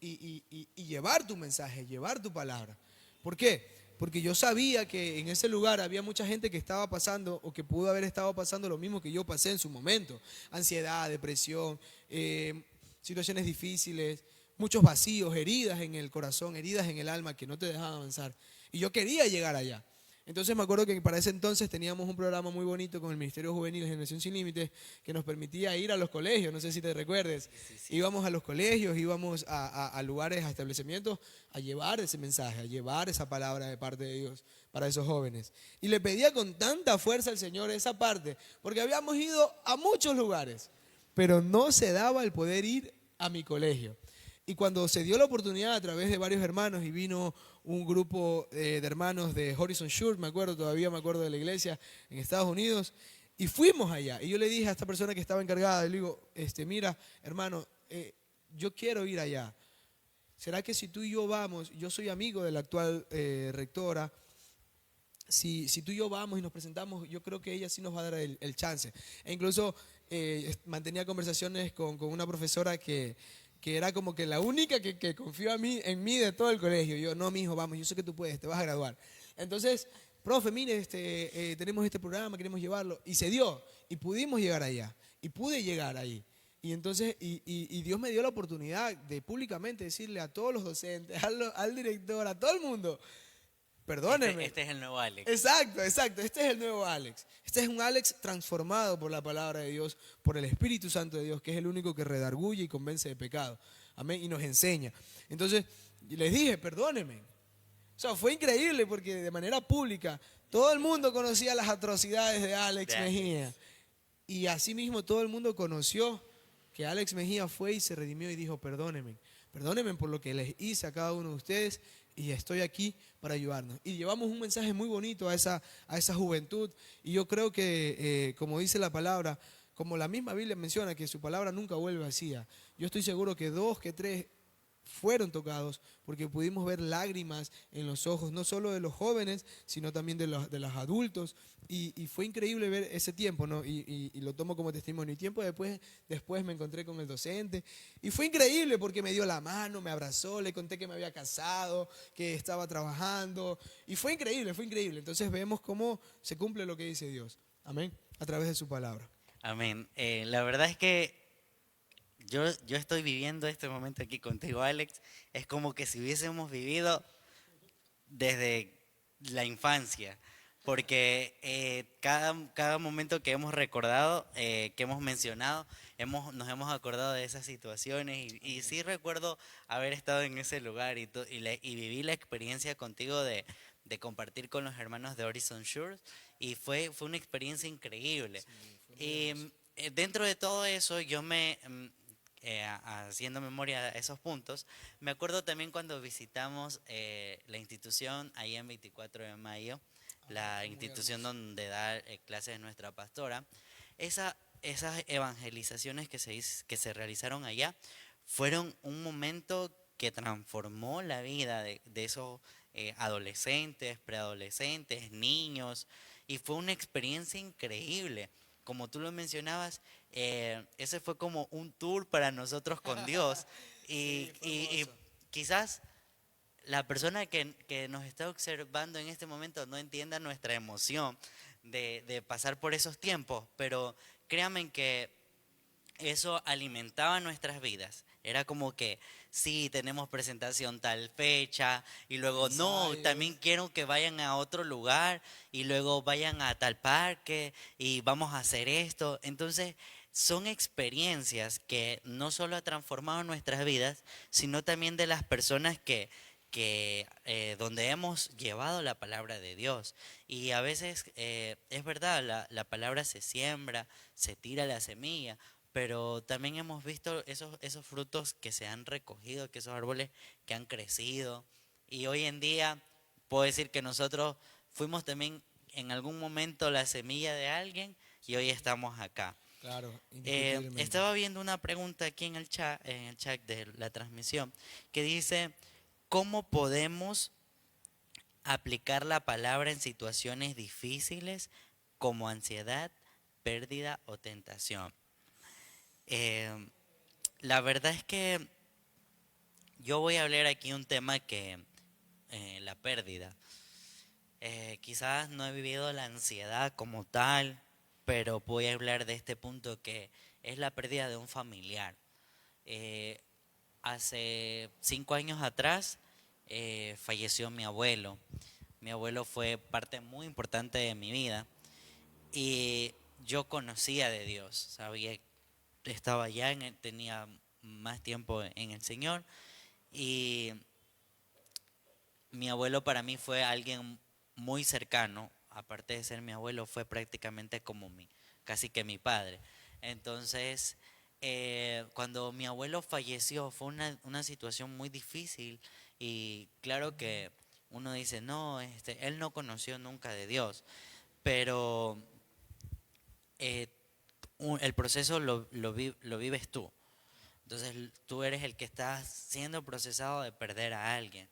y llevar tu mensaje, llevar tu palabra. ¿Por qué? Porque yo sabía que en ese lugar había mucha gente que estaba pasando o que pudo haber estado pasando lo mismo que yo pasé en su momento. Ansiedad, depresión, situaciones difíciles, muchos vacíos, heridas en el corazón, heridas en el alma que no te dejaban avanzar. Y yo quería llegar allá. Entonces me acuerdo que para ese entonces teníamos un programa muy bonito con el Ministerio Juvenil Generación Sin Límites que nos permitía ir a los colegios, no sé si te recuerdes. Sí, sí. Íbamos a los colegios, íbamos a lugares, a establecimientos, a llevar ese mensaje, a llevar esa palabra de parte de Dios para esos jóvenes. Y le pedía con tanta fuerza al Señor esa parte, porque habíamos ido a muchos lugares, pero no se daba el poder ir a mi colegio. Y cuando se dio la oportunidad a través de varios hermanos y vino un grupo de hermanos de Horizon Church, todavía me acuerdo de la iglesia en Estados Unidos, y fuimos allá. Y yo le dije a esta persona que estaba encargada, le digo, mira, hermano, yo quiero ir allá. ¿Será que si tú y yo vamos, yo soy amigo de la actual rectora, si tú y yo vamos y nos presentamos, yo creo que ella sí nos va a dar el chance. E incluso mantenía conversaciones con una profesora que era como que la única que confió en mí de todo el colegio. Yo, no, mijo, vamos, yo sé que tú puedes, te vas a graduar. Entonces, profe, mire, tenemos este programa, queremos llevarlo. Y se dio, y pudimos llegar allá, y pude llegar ahí. Y entonces, y Dios me dio la oportunidad de públicamente decirle a todos los docentes, al director, a todo el mundo, perdóneme. Este es el nuevo Alex. Exacto. Este es el nuevo Alex. Este es un Alex transformado por la palabra de Dios, por el Espíritu Santo de Dios, que es el único que redarguye y convence de pecado. Amén. Y nos enseña. Entonces, les dije, perdónenme. O sea, fue increíble porque de manera pública todo el mundo conocía las atrocidades de Alex Mejía. Y así mismo todo el mundo conoció que Alex Mejía fue y se redimió y dijo, perdónenme por lo que les hice a cada uno de ustedes y estoy aquí para ayudarnos. Y llevamos un mensaje muy bonito a esa juventud y yo creo que, como dice la palabra, como la misma Biblia menciona, que su palabra nunca vuelve vacía, yo estoy seguro que 2, que 3 fueron tocados porque pudimos ver lágrimas en los ojos, no solo de los jóvenes, sino también de los adultos. Y fue increíble ver ese tiempo, ¿no? Y lo tomo como testimonio. Y tiempo después me encontré con el docente. Y fue increíble porque me dio la mano, me abrazó, le conté que me había casado, que estaba trabajando. Y fue increíble, fue increíble. Entonces vemos cómo se cumple lo que dice Dios. Amén. A través de su palabra. Amén. La verdad es que yo estoy viviendo este momento aquí contigo, Alex. Es como que si hubiésemos vivido desde la infancia, porque cada momento que hemos recordado, que hemos mencionado, nos hemos acordado de esas situaciones y sí recuerdo haber estado en ese lugar y viví la experiencia contigo de compartir con los hermanos de Horizon Shores y fue una experiencia increíble. Y dentro de todo eso, haciendo memoria a esos puntos, me acuerdo también cuando visitamos la institución ahí en 24 de mayo, la institución donde da clases nuestra pastora. Esas evangelizaciones que se realizaron allá fueron un momento que transformó la vida de esos adolescentes, preadolescentes, niños, y fue una experiencia increíble. Como tú lo mencionabas, ese fue como un tour para nosotros con Dios. Y quizás la persona que nos está observando en este momento no entienda nuestra emoción de pasar por esos tiempos, pero créanme que eso alimentaba nuestras vidas. Era como que, sí, tenemos presentación tal fecha, y luego, no, también quiero que vayan a otro lugar, y luego vayan a tal parque, y vamos a hacer esto. Entonces, son experiencias que no solo han transformado nuestras vidas, sino también de las personas donde hemos llevado la palabra de Dios. Y a veces, es verdad, la palabra se siembra, se tira la semilla, pero también hemos visto esos frutos que se han recogido, que esos árboles que han crecido. Y hoy en día puedo decir que nosotros fuimos también en algún momento la semilla de alguien y hoy estamos acá. Claro, indiscutiblemente. Estaba viendo una pregunta aquí en el chat de la transmisión que dice, ¿cómo podemos aplicar la palabra en situaciones difíciles como ansiedad, pérdida o tentación? La verdad es que yo voy a hablar aquí un tema que la pérdida. Quizás no he vivido la ansiedad como tal, pero voy a hablar de este punto que es la pérdida de un familiar. Hace 5 años atrás falleció mi abuelo. Mi abuelo fue parte muy importante de mi vida y yo conocía de Dios, sabía, estaba ya tenía más tiempo en el Señor y mi abuelo para mí fue alguien muy cercano, aparte de ser mi abuelo, fue prácticamente como casi que mi padre. Entonces, cuando mi abuelo falleció fue una situación muy difícil y claro que uno dice, no, él no conoció nunca de Dios, pero eh, el proceso lo vives tú. Entonces tú eres el que está siendo procesado de perder a alguien.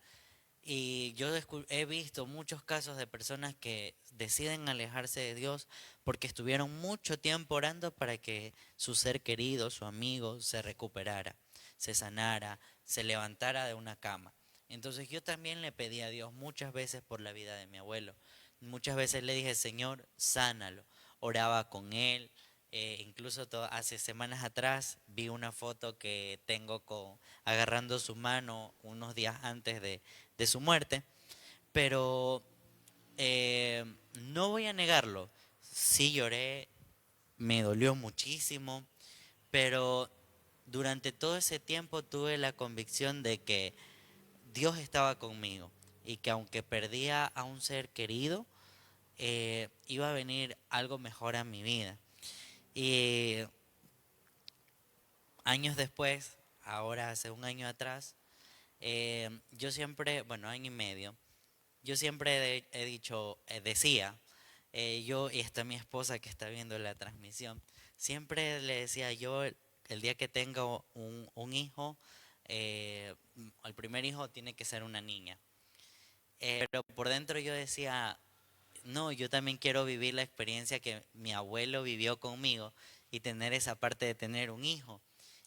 Y yo he visto muchos casos de personas que deciden alejarse de Dios porque estuvieron mucho tiempo orando para que su ser querido, su amigo, se recuperara, se sanara, se levantara de una cama. Entonces yo también le pedí a Dios muchas veces por la vida de mi abuelo. Muchas veces le dije, Señor, sánalo. Oraba con él. Incluso hace semanas atrás vi una foto que tengo agarrando su mano unos días antes de su muerte, pero no voy a negarlo, sí lloré, me dolió muchísimo, pero durante todo ese tiempo tuve la convicción de que Dios estaba conmigo y que aunque perdía a un ser querido, iba a venir algo mejor a mi vida. Y años después, ahora hace un año atrás, yo siempre, bueno, año y medio, yo siempre he dicho, decía, yo y está mi esposa que está viendo la transmisión, siempre le decía yo, el día que tenga un hijo, el primer hijo tiene que ser una niña. Pero por dentro yo decía, no, yo también quiero vivir la experiencia que mi abuelo vivió conmigo y tener esa parte de tener un hijo.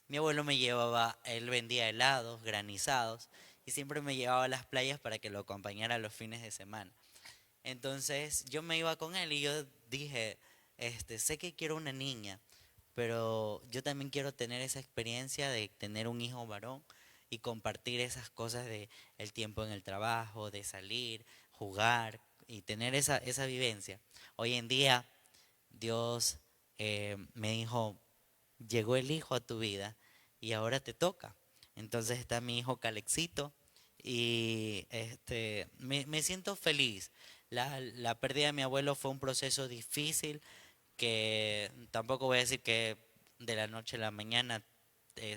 Mi abuelo me llevaba, él vendía helados, granizados, y siempre me llevaba a las playas para que lo acompañara los fines de semana. Entonces yo me iba con él y yo dije, sé que quiero una niña, pero yo también quiero tener esa experiencia de tener un hijo varón y compartir esas cosas de el tiempo en el trabajo, de salir, jugar y tener esa vivencia. Hoy en día Dios me dijo, llegó el hijo a tu vida y ahora te toca. Entonces está mi hijo Calexito y me siento feliz. La pérdida de mi abuelo fue un proceso difícil que tampoco voy a decir que de la noche a la mañana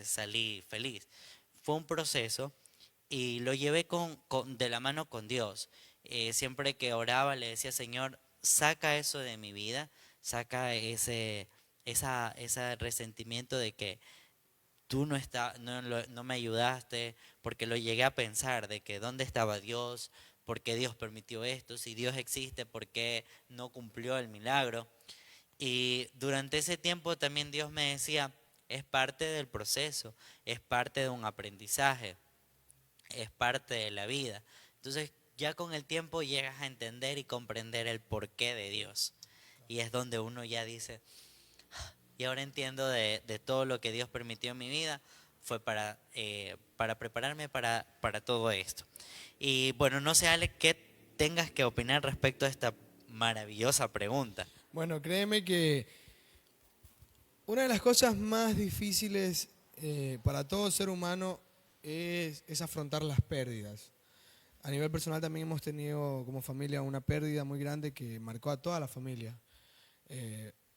salí feliz. Fue un proceso y lo llevé de la mano con Dios. Siempre que oraba le decía, Señor, saca eso de mi vida, saca ese resentimiento de que tú no me ayudaste, porque lo llegué a pensar de que dónde estaba Dios, por qué Dios permitió esto, si Dios existe, por qué no cumplió el milagro. Y durante ese tiempo también Dios me decía, es parte del proceso, es parte de un aprendizaje, es parte de la vida. Entonces ya con el tiempo llegas a entender y comprender el porqué de Dios. Y es donde uno ya dice, y ahora entiendo de todo lo que Dios permitió en mi vida, fue para prepararme para todo esto. Y bueno, no sé, Ale, qué tengas que opinar respecto a esta maravillosa pregunta. Bueno, créeme que una de las cosas más difíciles para todo ser humano es afrontar las pérdidas. A nivel personal también hemos tenido como familia una pérdida muy grande que marcó a toda la familia.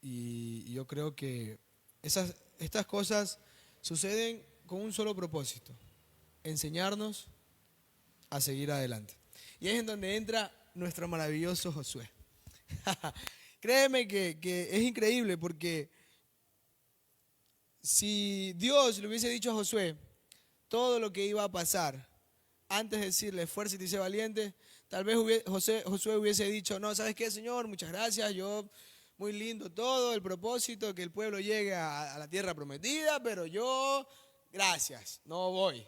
Y yo creo que estas cosas suceden con un solo propósito, enseñarnos a seguir adelante. Y es en donde entra nuestro maravilloso Josué. Créeme que es increíble porque si Dios le hubiese dicho a Josué todo lo que iba a pasar, antes de decirle esfuérzate y sé valiente, tal vez Josué hubiese dicho, no, ¿sabes qué, Señor? Muchas gracias, muy lindo todo, el propósito, que el pueblo llegue a la tierra prometida, pero yo, gracias, no voy.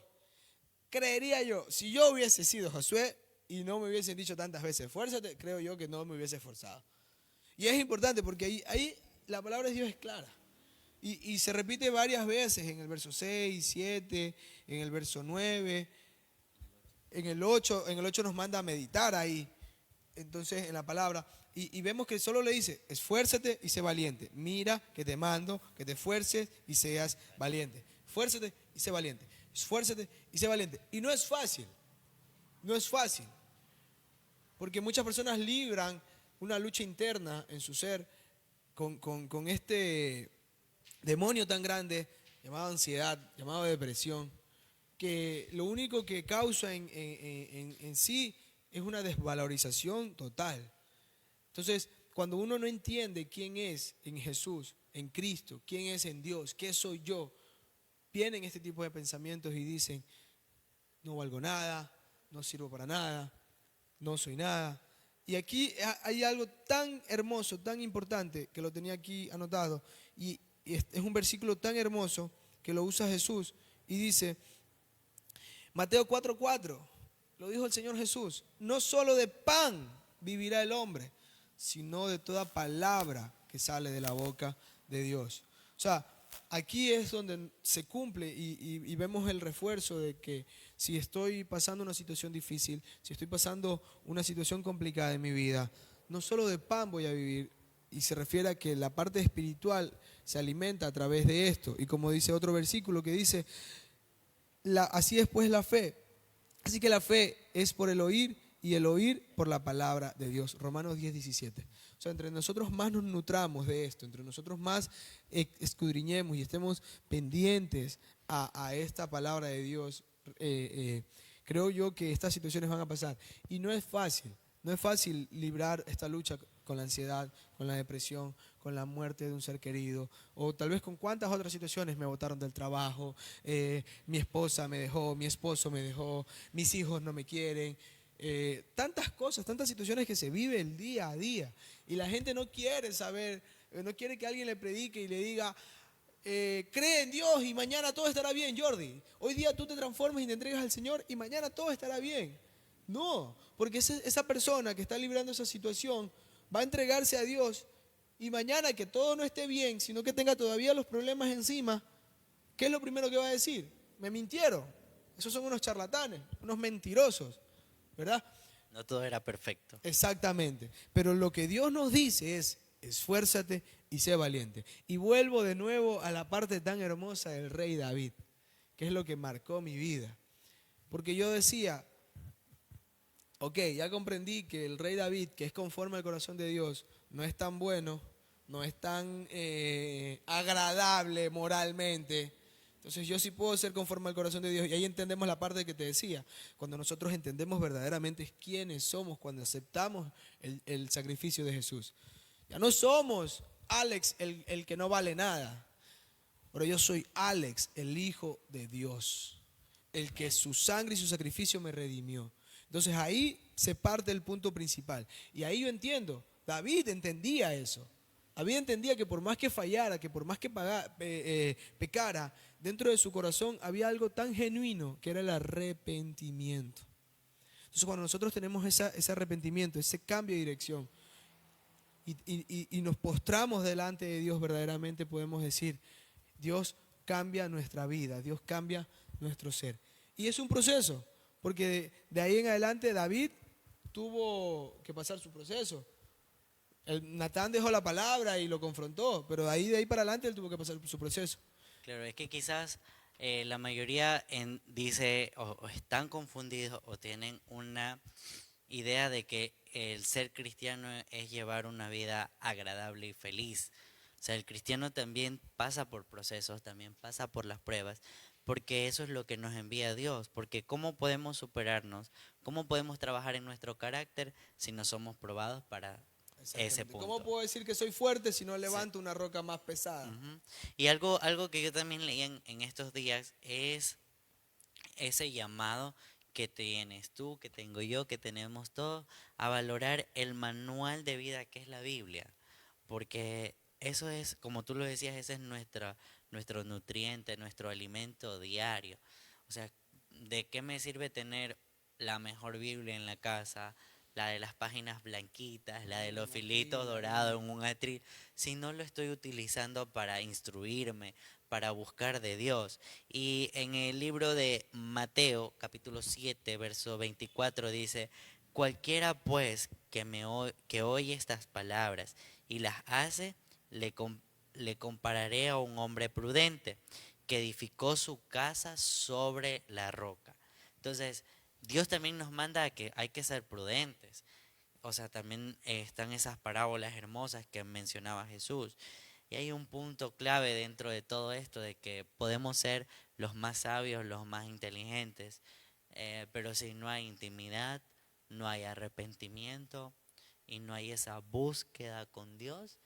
Creería yo, si yo hubiese sido Josué y no me hubiesen dicho tantas veces, esfuérzate, creo yo que no me hubiese esforzado. Y es importante porque ahí la palabra de Dios es clara. Y se repite varias veces en el verso 6, 7, en el verso 9, en el 8 nos manda a meditar ahí. entonces en la palabra y vemos que solo le dice, esfuérzate y sé valiente. Mira que te mando, que te esfuerces y seas valiente. Esfuérzate y sé valiente. Esfuérzate y sé valiente. Y no es fácil, no es fácil. Porque muchas personas libran una lucha interna en su ser con este demonio tan grande llamado ansiedad, llamado depresión, que lo único que causa en sí es una desvalorización total. Entonces, cuando uno no entiende quién es en Jesús, en Cristo, quién es en Dios, qué soy yo, vienen este tipo de pensamientos y dicen, no valgo nada, no sirvo para nada, no soy nada. Y aquí hay algo tan hermoso, tan importante, que lo tenía aquí anotado, y es un versículo tan hermoso que lo usa Jesús, y dice, Mateo 4:4, lo dijo el Señor Jesús, no solo de pan vivirá el hombre, sino de toda palabra que sale de la boca de Dios. O sea, aquí es donde se cumple y vemos el refuerzo de que si estoy pasando una situación difícil, si estoy pasando una situación complicada en mi vida, no solo de pan voy a vivir, y se refiere a que la parte espiritual se alimenta a través de esto. Y como dice otro versículo que dice, así es pues la fe. Así que la fe es por el oír y el oír por la palabra de Dios. Romanos 10:17. O sea, entre nosotros más nos nutramos de esto, entre nosotros más escudriñemos y estemos pendientes a esta palabra de Dios, creo yo que estas situaciones van a pasar. Y no es fácil, no es fácil librar esta lucha con la ansiedad, con la depresión, con la muerte de un ser querido, o tal vez con cuántas otras situaciones: me botaron del trabajo, mi esposa me dejó, mi esposo me dejó, mis hijos no me quieren, tantas cosas, tantas situaciones que se vive el día a día, y la gente no quiere saber, no quiere que alguien le predique y le diga, cree en Dios y mañana todo estará bien, Jordi. Hoy día tú te transformas y te entregas al Señor y mañana todo estará bien. No, porque esa persona que está librando esa situación va a entregarse a Dios, y mañana que todo no esté bien, sino que tenga todavía los problemas encima, ¿qué es lo primero que va a decir? Me mintieron. Esos son unos charlatanes, unos mentirosos, ¿verdad? No todo era perfecto. Exactamente. Pero lo que Dios nos dice es, esfuérzate y sé valiente. Y vuelvo de nuevo a la parte tan hermosa del rey David, que es lo que marcó mi vida. Porque yo decía, ok, ya comprendí que el rey David, que es conforme al corazón de Dios, no es tan bueno, no es tan agradable moralmente. Entonces yo sí puedo ser conforme al corazón de Dios. Y ahí entendemos la parte que te decía. Cuando nosotros entendemos verdaderamente quiénes somos, cuando aceptamos el sacrificio de Jesús. Ya no somos Alex el que no vale nada, pero yo soy Alex, el Hijo de Dios, el que su sangre y su sacrificio me redimió. Entonces ahí se parte el punto principal. Y ahí yo entiendo, David entendía eso. David entendía que por más que fallara, que por más que pecara, dentro de su corazón había algo tan genuino que era el arrepentimiento. Entonces cuando nosotros tenemos ese arrepentimiento, ese cambio de dirección, y nos postramos delante de Dios, verdaderamente podemos decir, Dios cambia nuestra vida, Dios cambia nuestro ser. Y es un proceso, porque de ahí en adelante David tuvo que pasar su proceso. Natán dejó la palabra y lo confrontó, pero de ahí para adelante él tuvo que pasar su proceso. Claro, es que quizás la mayoría dice o están confundidos o tienen una idea de que el ser cristiano es llevar una vida agradable y feliz. O sea, el cristiano también pasa por procesos, también pasa por las pruebas, porque eso es lo que nos envía Dios. Porque ¿cómo podemos superarnos? ¿Cómo podemos trabajar en nuestro carácter si no somos probados para ese punto? ¿Cómo puedo decir que soy fuerte si no Sí. levanto una roca más pesada? Ujú. Y algo que yo también leí en estos días es ese llamado que tienes tú, que tengo yo, que tenemos todos, a valorar el manual de vida que es la Biblia. Porque eso es, como tú lo decías, ese es nuestro nutriente, nuestro alimento diario. O sea, ¿de qué me sirve tener la mejor Biblia en la casa, la de las páginas blanquitas, la de los filitos dorados en un atril, si no lo estoy utilizando para instruirme, para buscar de Dios? Y en el libro de Mateo, capítulo 7, verso 24, dice, Cualquiera pues que oye estas palabras y las hace, le compararé a un hombre prudente que edificó su casa sobre la roca. Entonces, Dios también nos manda a que hay que ser prudentes. O sea, también están esas parábolas hermosas que mencionaba Jesús. Y hay un punto clave dentro de todo esto de que podemos ser los más sabios, los más inteligentes, pero si no hay intimidad, no hay arrepentimiento y no hay esa búsqueda con Dios,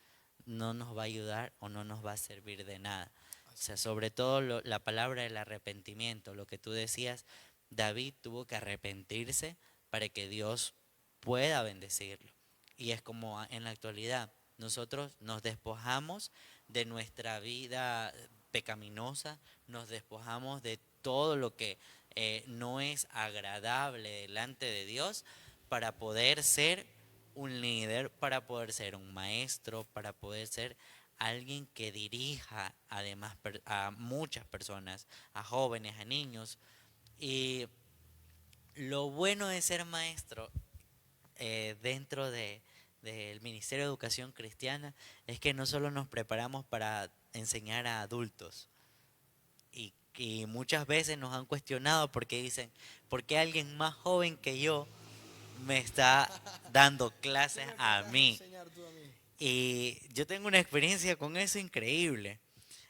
no nos va a ayudar o no nos va a servir de nada. O sea, sobre todo la palabra del arrepentimiento, lo que tú decías, David tuvo que arrepentirse para que Dios pueda bendecirlo. Y es como en la actualidad, nosotros nos despojamos de nuestra vida pecaminosa, nos despojamos de todo lo que no es agradable delante de Dios para poder ser un líder, para poder ser un maestro, para poder ser alguien que dirija además a muchas personas, a jóvenes, a niños. Y lo bueno de ser maestro dentro del Ministerio de Educación Cristiana es que no solo nos preparamos para enseñar a adultos, y muchas veces nos han cuestionado porque dicen, ¿por qué alguien más joven que yo me está dando clases a mí? Y yo tengo una experiencia con eso increíble.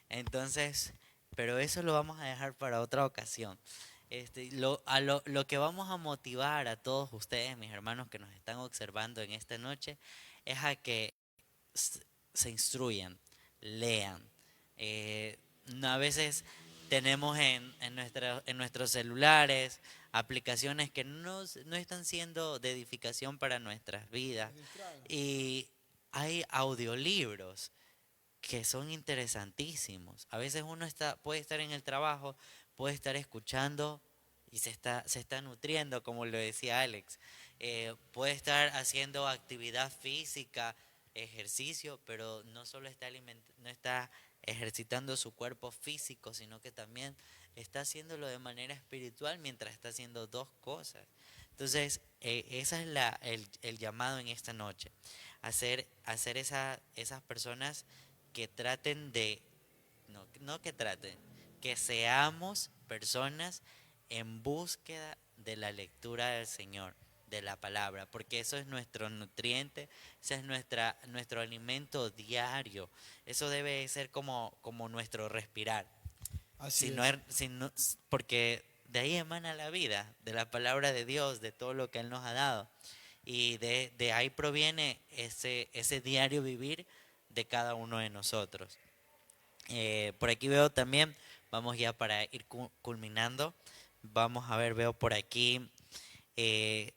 Entonces, pero eso lo vamos a dejar para otra ocasión. Lo que vamos a motivar a todos ustedes, mis hermanos que nos están observando en esta noche, es a que se instruyan, lean. A veces tenemos en nuestros celulares aplicaciones que no están siendo de edificación para nuestras vidas. Y hay audiolibros que son interesantísimos. A veces uno puede estar en el trabajo, puede estar escuchando y se está nutriendo, como lo decía Alex. Puede estar haciendo actividad física, ejercicio, pero no solo no está ejercitando su cuerpo físico, sino que también está haciéndolo de manera espiritual mientras está haciendo dos cosas. Entonces, esa es el llamado en esta noche. Hacer esas personas que traten de, no que traten, que seamos personas en búsqueda de la lectura del Señor, de la palabra, porque eso es nuestro nutriente, ese es nuestro alimento diario, eso debe ser como nuestro respirar. Así es. Porque de ahí emana la vida, de la palabra de Dios, de todo lo que Él nos ha dado. Y de ahí proviene ese diario vivir de cada uno de nosotros. Por aquí veo también, vamos ya para ir culminando, vamos a ver, veo por aquí, eh,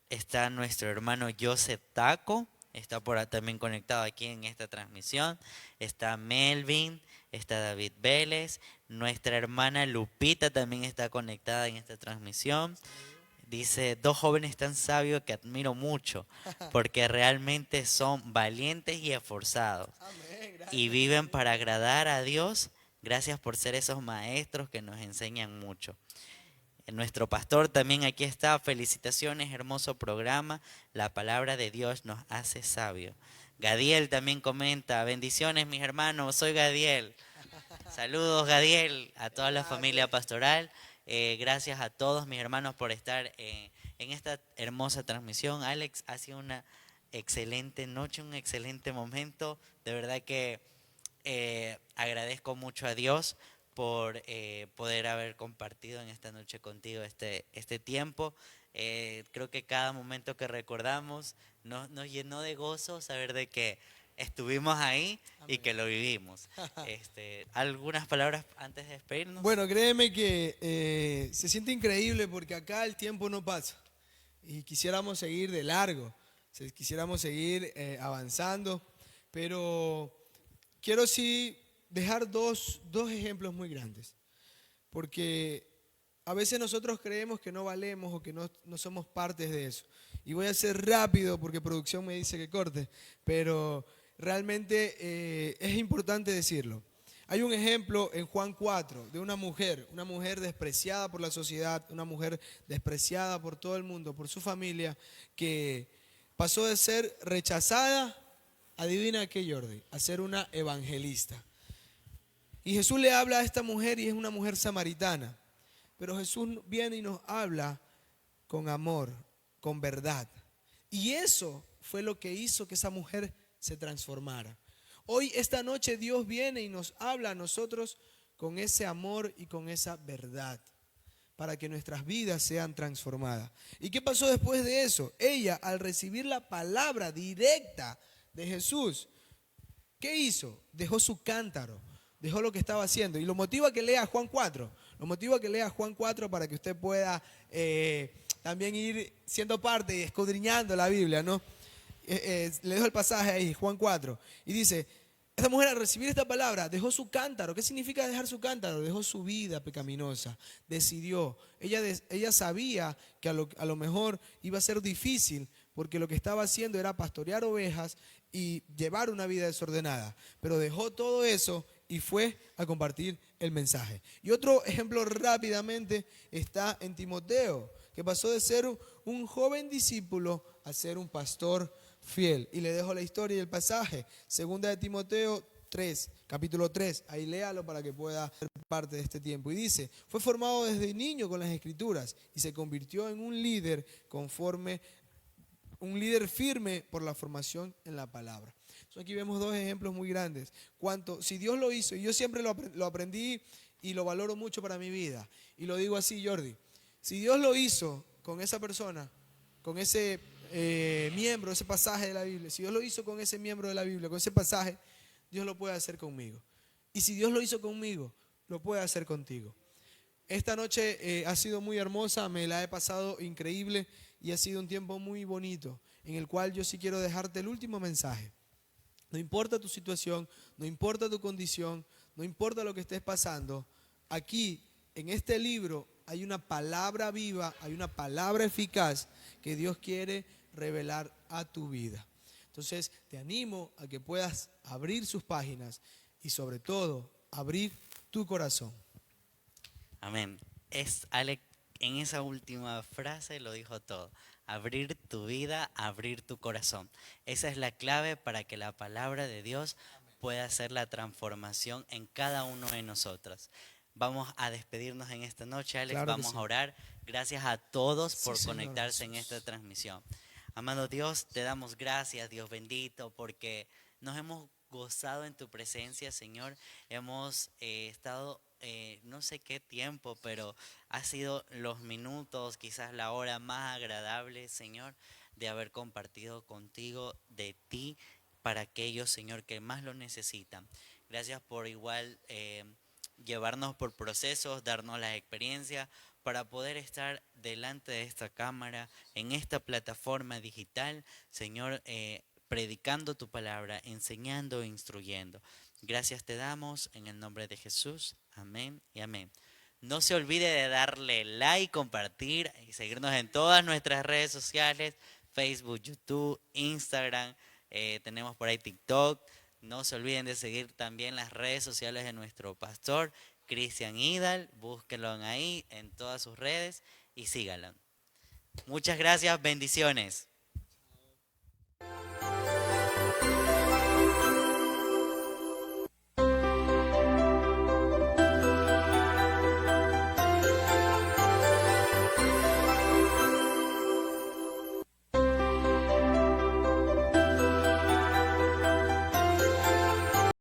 está nuestro hermano Joseph Taco, está también conectado aquí en esta transmisión, está Melvin, está David Vélez, nuestra hermana Lupita también está conectada en esta transmisión. Dice, dos jóvenes tan sabios que admiro mucho, porque realmente son valientes y esforzados. Y viven para agradar a Dios. Gracias por ser esos maestros que nos enseñan mucho. Nuestro pastor también aquí está. Felicitaciones, hermoso programa. La palabra de Dios nos hace sabios. Gadiel también comenta, bendiciones mis hermanos, soy Gadiel. Saludos Gadiel, a toda la familia pastoral. Gracias a todos mis hermanos por estar en esta hermosa transmisión. Alex, ha sido una excelente noche, un excelente momento. De verdad que agradezco mucho a Dios por poder haber compartido en esta noche contigo este tiempo. Creo que cada momento que recordamos nos llenó de gozo saber de que estuvimos ahí. Amén. Y que lo vivimos. ¿Algunas palabras antes de despedirnos? Bueno, créeme que se siente increíble porque acá el tiempo no pasa y quisiéramos seguir de largo, quisiéramos seguir avanzando, pero quiero sí dejar dos ejemplos muy grandes, porque a veces nosotros creemos que no valemos o que no somos partes de eso. Y voy a ser rápido porque producción me dice que corte, pero realmente es importante decirlo. Hay un ejemplo en Juan 4 de una mujer despreciada por la sociedad, una mujer despreciada por todo el mundo, por su familia, que pasó de ser rechazada, adivina qué, Jordi, a ser una evangelista. Y Jesús le habla a esta mujer y es una mujer samaritana. Pero Jesús viene y nos habla con amor, con verdad. Y eso fue lo que hizo que esa mujer se transformara. Hoy, esta noche, Dios viene y nos habla a nosotros con ese amor y con esa verdad, para que nuestras vidas sean transformadas. ¿Y qué pasó después de eso? Ella, al recibir la palabra directa de Jesús, ¿qué hizo? Dejó su cántaro, dejó lo que estaba haciendo. Y lo motiva a que lea Juan 4. Lo motiva a que lea Juan 4 para que usted pueda también ir siendo parte y escudriñando la Biblia, ¿no? Le dejo el pasaje ahí, Juan 4. Y dice, esta mujer al recibir esta palabra dejó su cántaro. ¿Qué significa dejar su cántaro? Dejó su vida pecaminosa. Decidió. Ella sabía que a lo mejor iba a ser difícil, porque lo que estaba haciendo era pastorear ovejas y llevar una vida desordenada. Pero dejó todo eso y fue a compartir el mensaje. Y otro ejemplo rápidamente está en Timoteo, que pasó de ser un joven discípulo a ser un pastor fiel. Y le dejo la historia y el pasaje. Segunda de Timoteo 3, capítulo 3. Ahí léalo para que pueda ser parte de este tiempo. Y dice, fue formado desde niño con las escrituras y se convirtió en un líder firme por la formación en la palabra. Entonces aquí vemos dos ejemplos muy grandes. Si Dios lo hizo, y yo siempre lo aprendí y lo valoro mucho para mi vida. Y lo digo así, Jordi. Si Dios lo hizo con esa persona, con ese miembro, ese pasaje de la Biblia, si Dios lo hizo con ese miembro de la Biblia, con ese pasaje, Dios lo puede hacer conmigo. Y si Dios lo hizo conmigo, lo puede hacer contigo. Esta noche ha sido muy hermosa, me la he pasado increíble y ha sido un tiempo muy bonito, en el cual yo sí quiero dejarte el último mensaje. No importa tu situación, no importa tu condición, no importa lo que estés pasando, aquí en este libro hay una palabra viva, hay una palabra eficaz que Dios quiere revelar a tu vida. Entonces te animo a que puedas abrir sus páginas y sobre todo abrir tu corazón. Amén. Alex, en esa última frase lo dijo todo. Abrir tu vida, abrir tu corazón. Esa es la clave para que la palabra de Dios pueda hacer la transformación en cada uno de nosotros. Vamos a despedirnos en esta noche, Alex. Claro que Vamos sí. a orar. Gracias a todos por Sí, Señor conectarse en Jesús. esta transmisión. Amado Dios, te damos gracias, Dios bendito, porque nos hemos gozado en tu presencia, Señor. Hemos estado no sé qué tiempo, pero ha sido los minutos, quizás la hora más agradable, Señor, de haber compartido contigo de ti para aquellos, Señor, que más lo necesitan. Gracias por igual llevarnos por procesos, darnos las experiencias para poder estar delante de esta cámara, en esta plataforma digital, Señor, predicando tu palabra, enseñando e instruyendo. Gracias te damos en el nombre de Jesús. Amén y amén. No se olvide de darle like, compartir y seguirnos en todas nuestras redes sociales, Facebook, YouTube, Instagram, tenemos por ahí TikTok. No se olviden de seguir también las redes sociales de nuestro pastor, Cristian Idal. Búsquenlo ahí en todas sus redes y síganlo. Muchas gracias, bendiciones.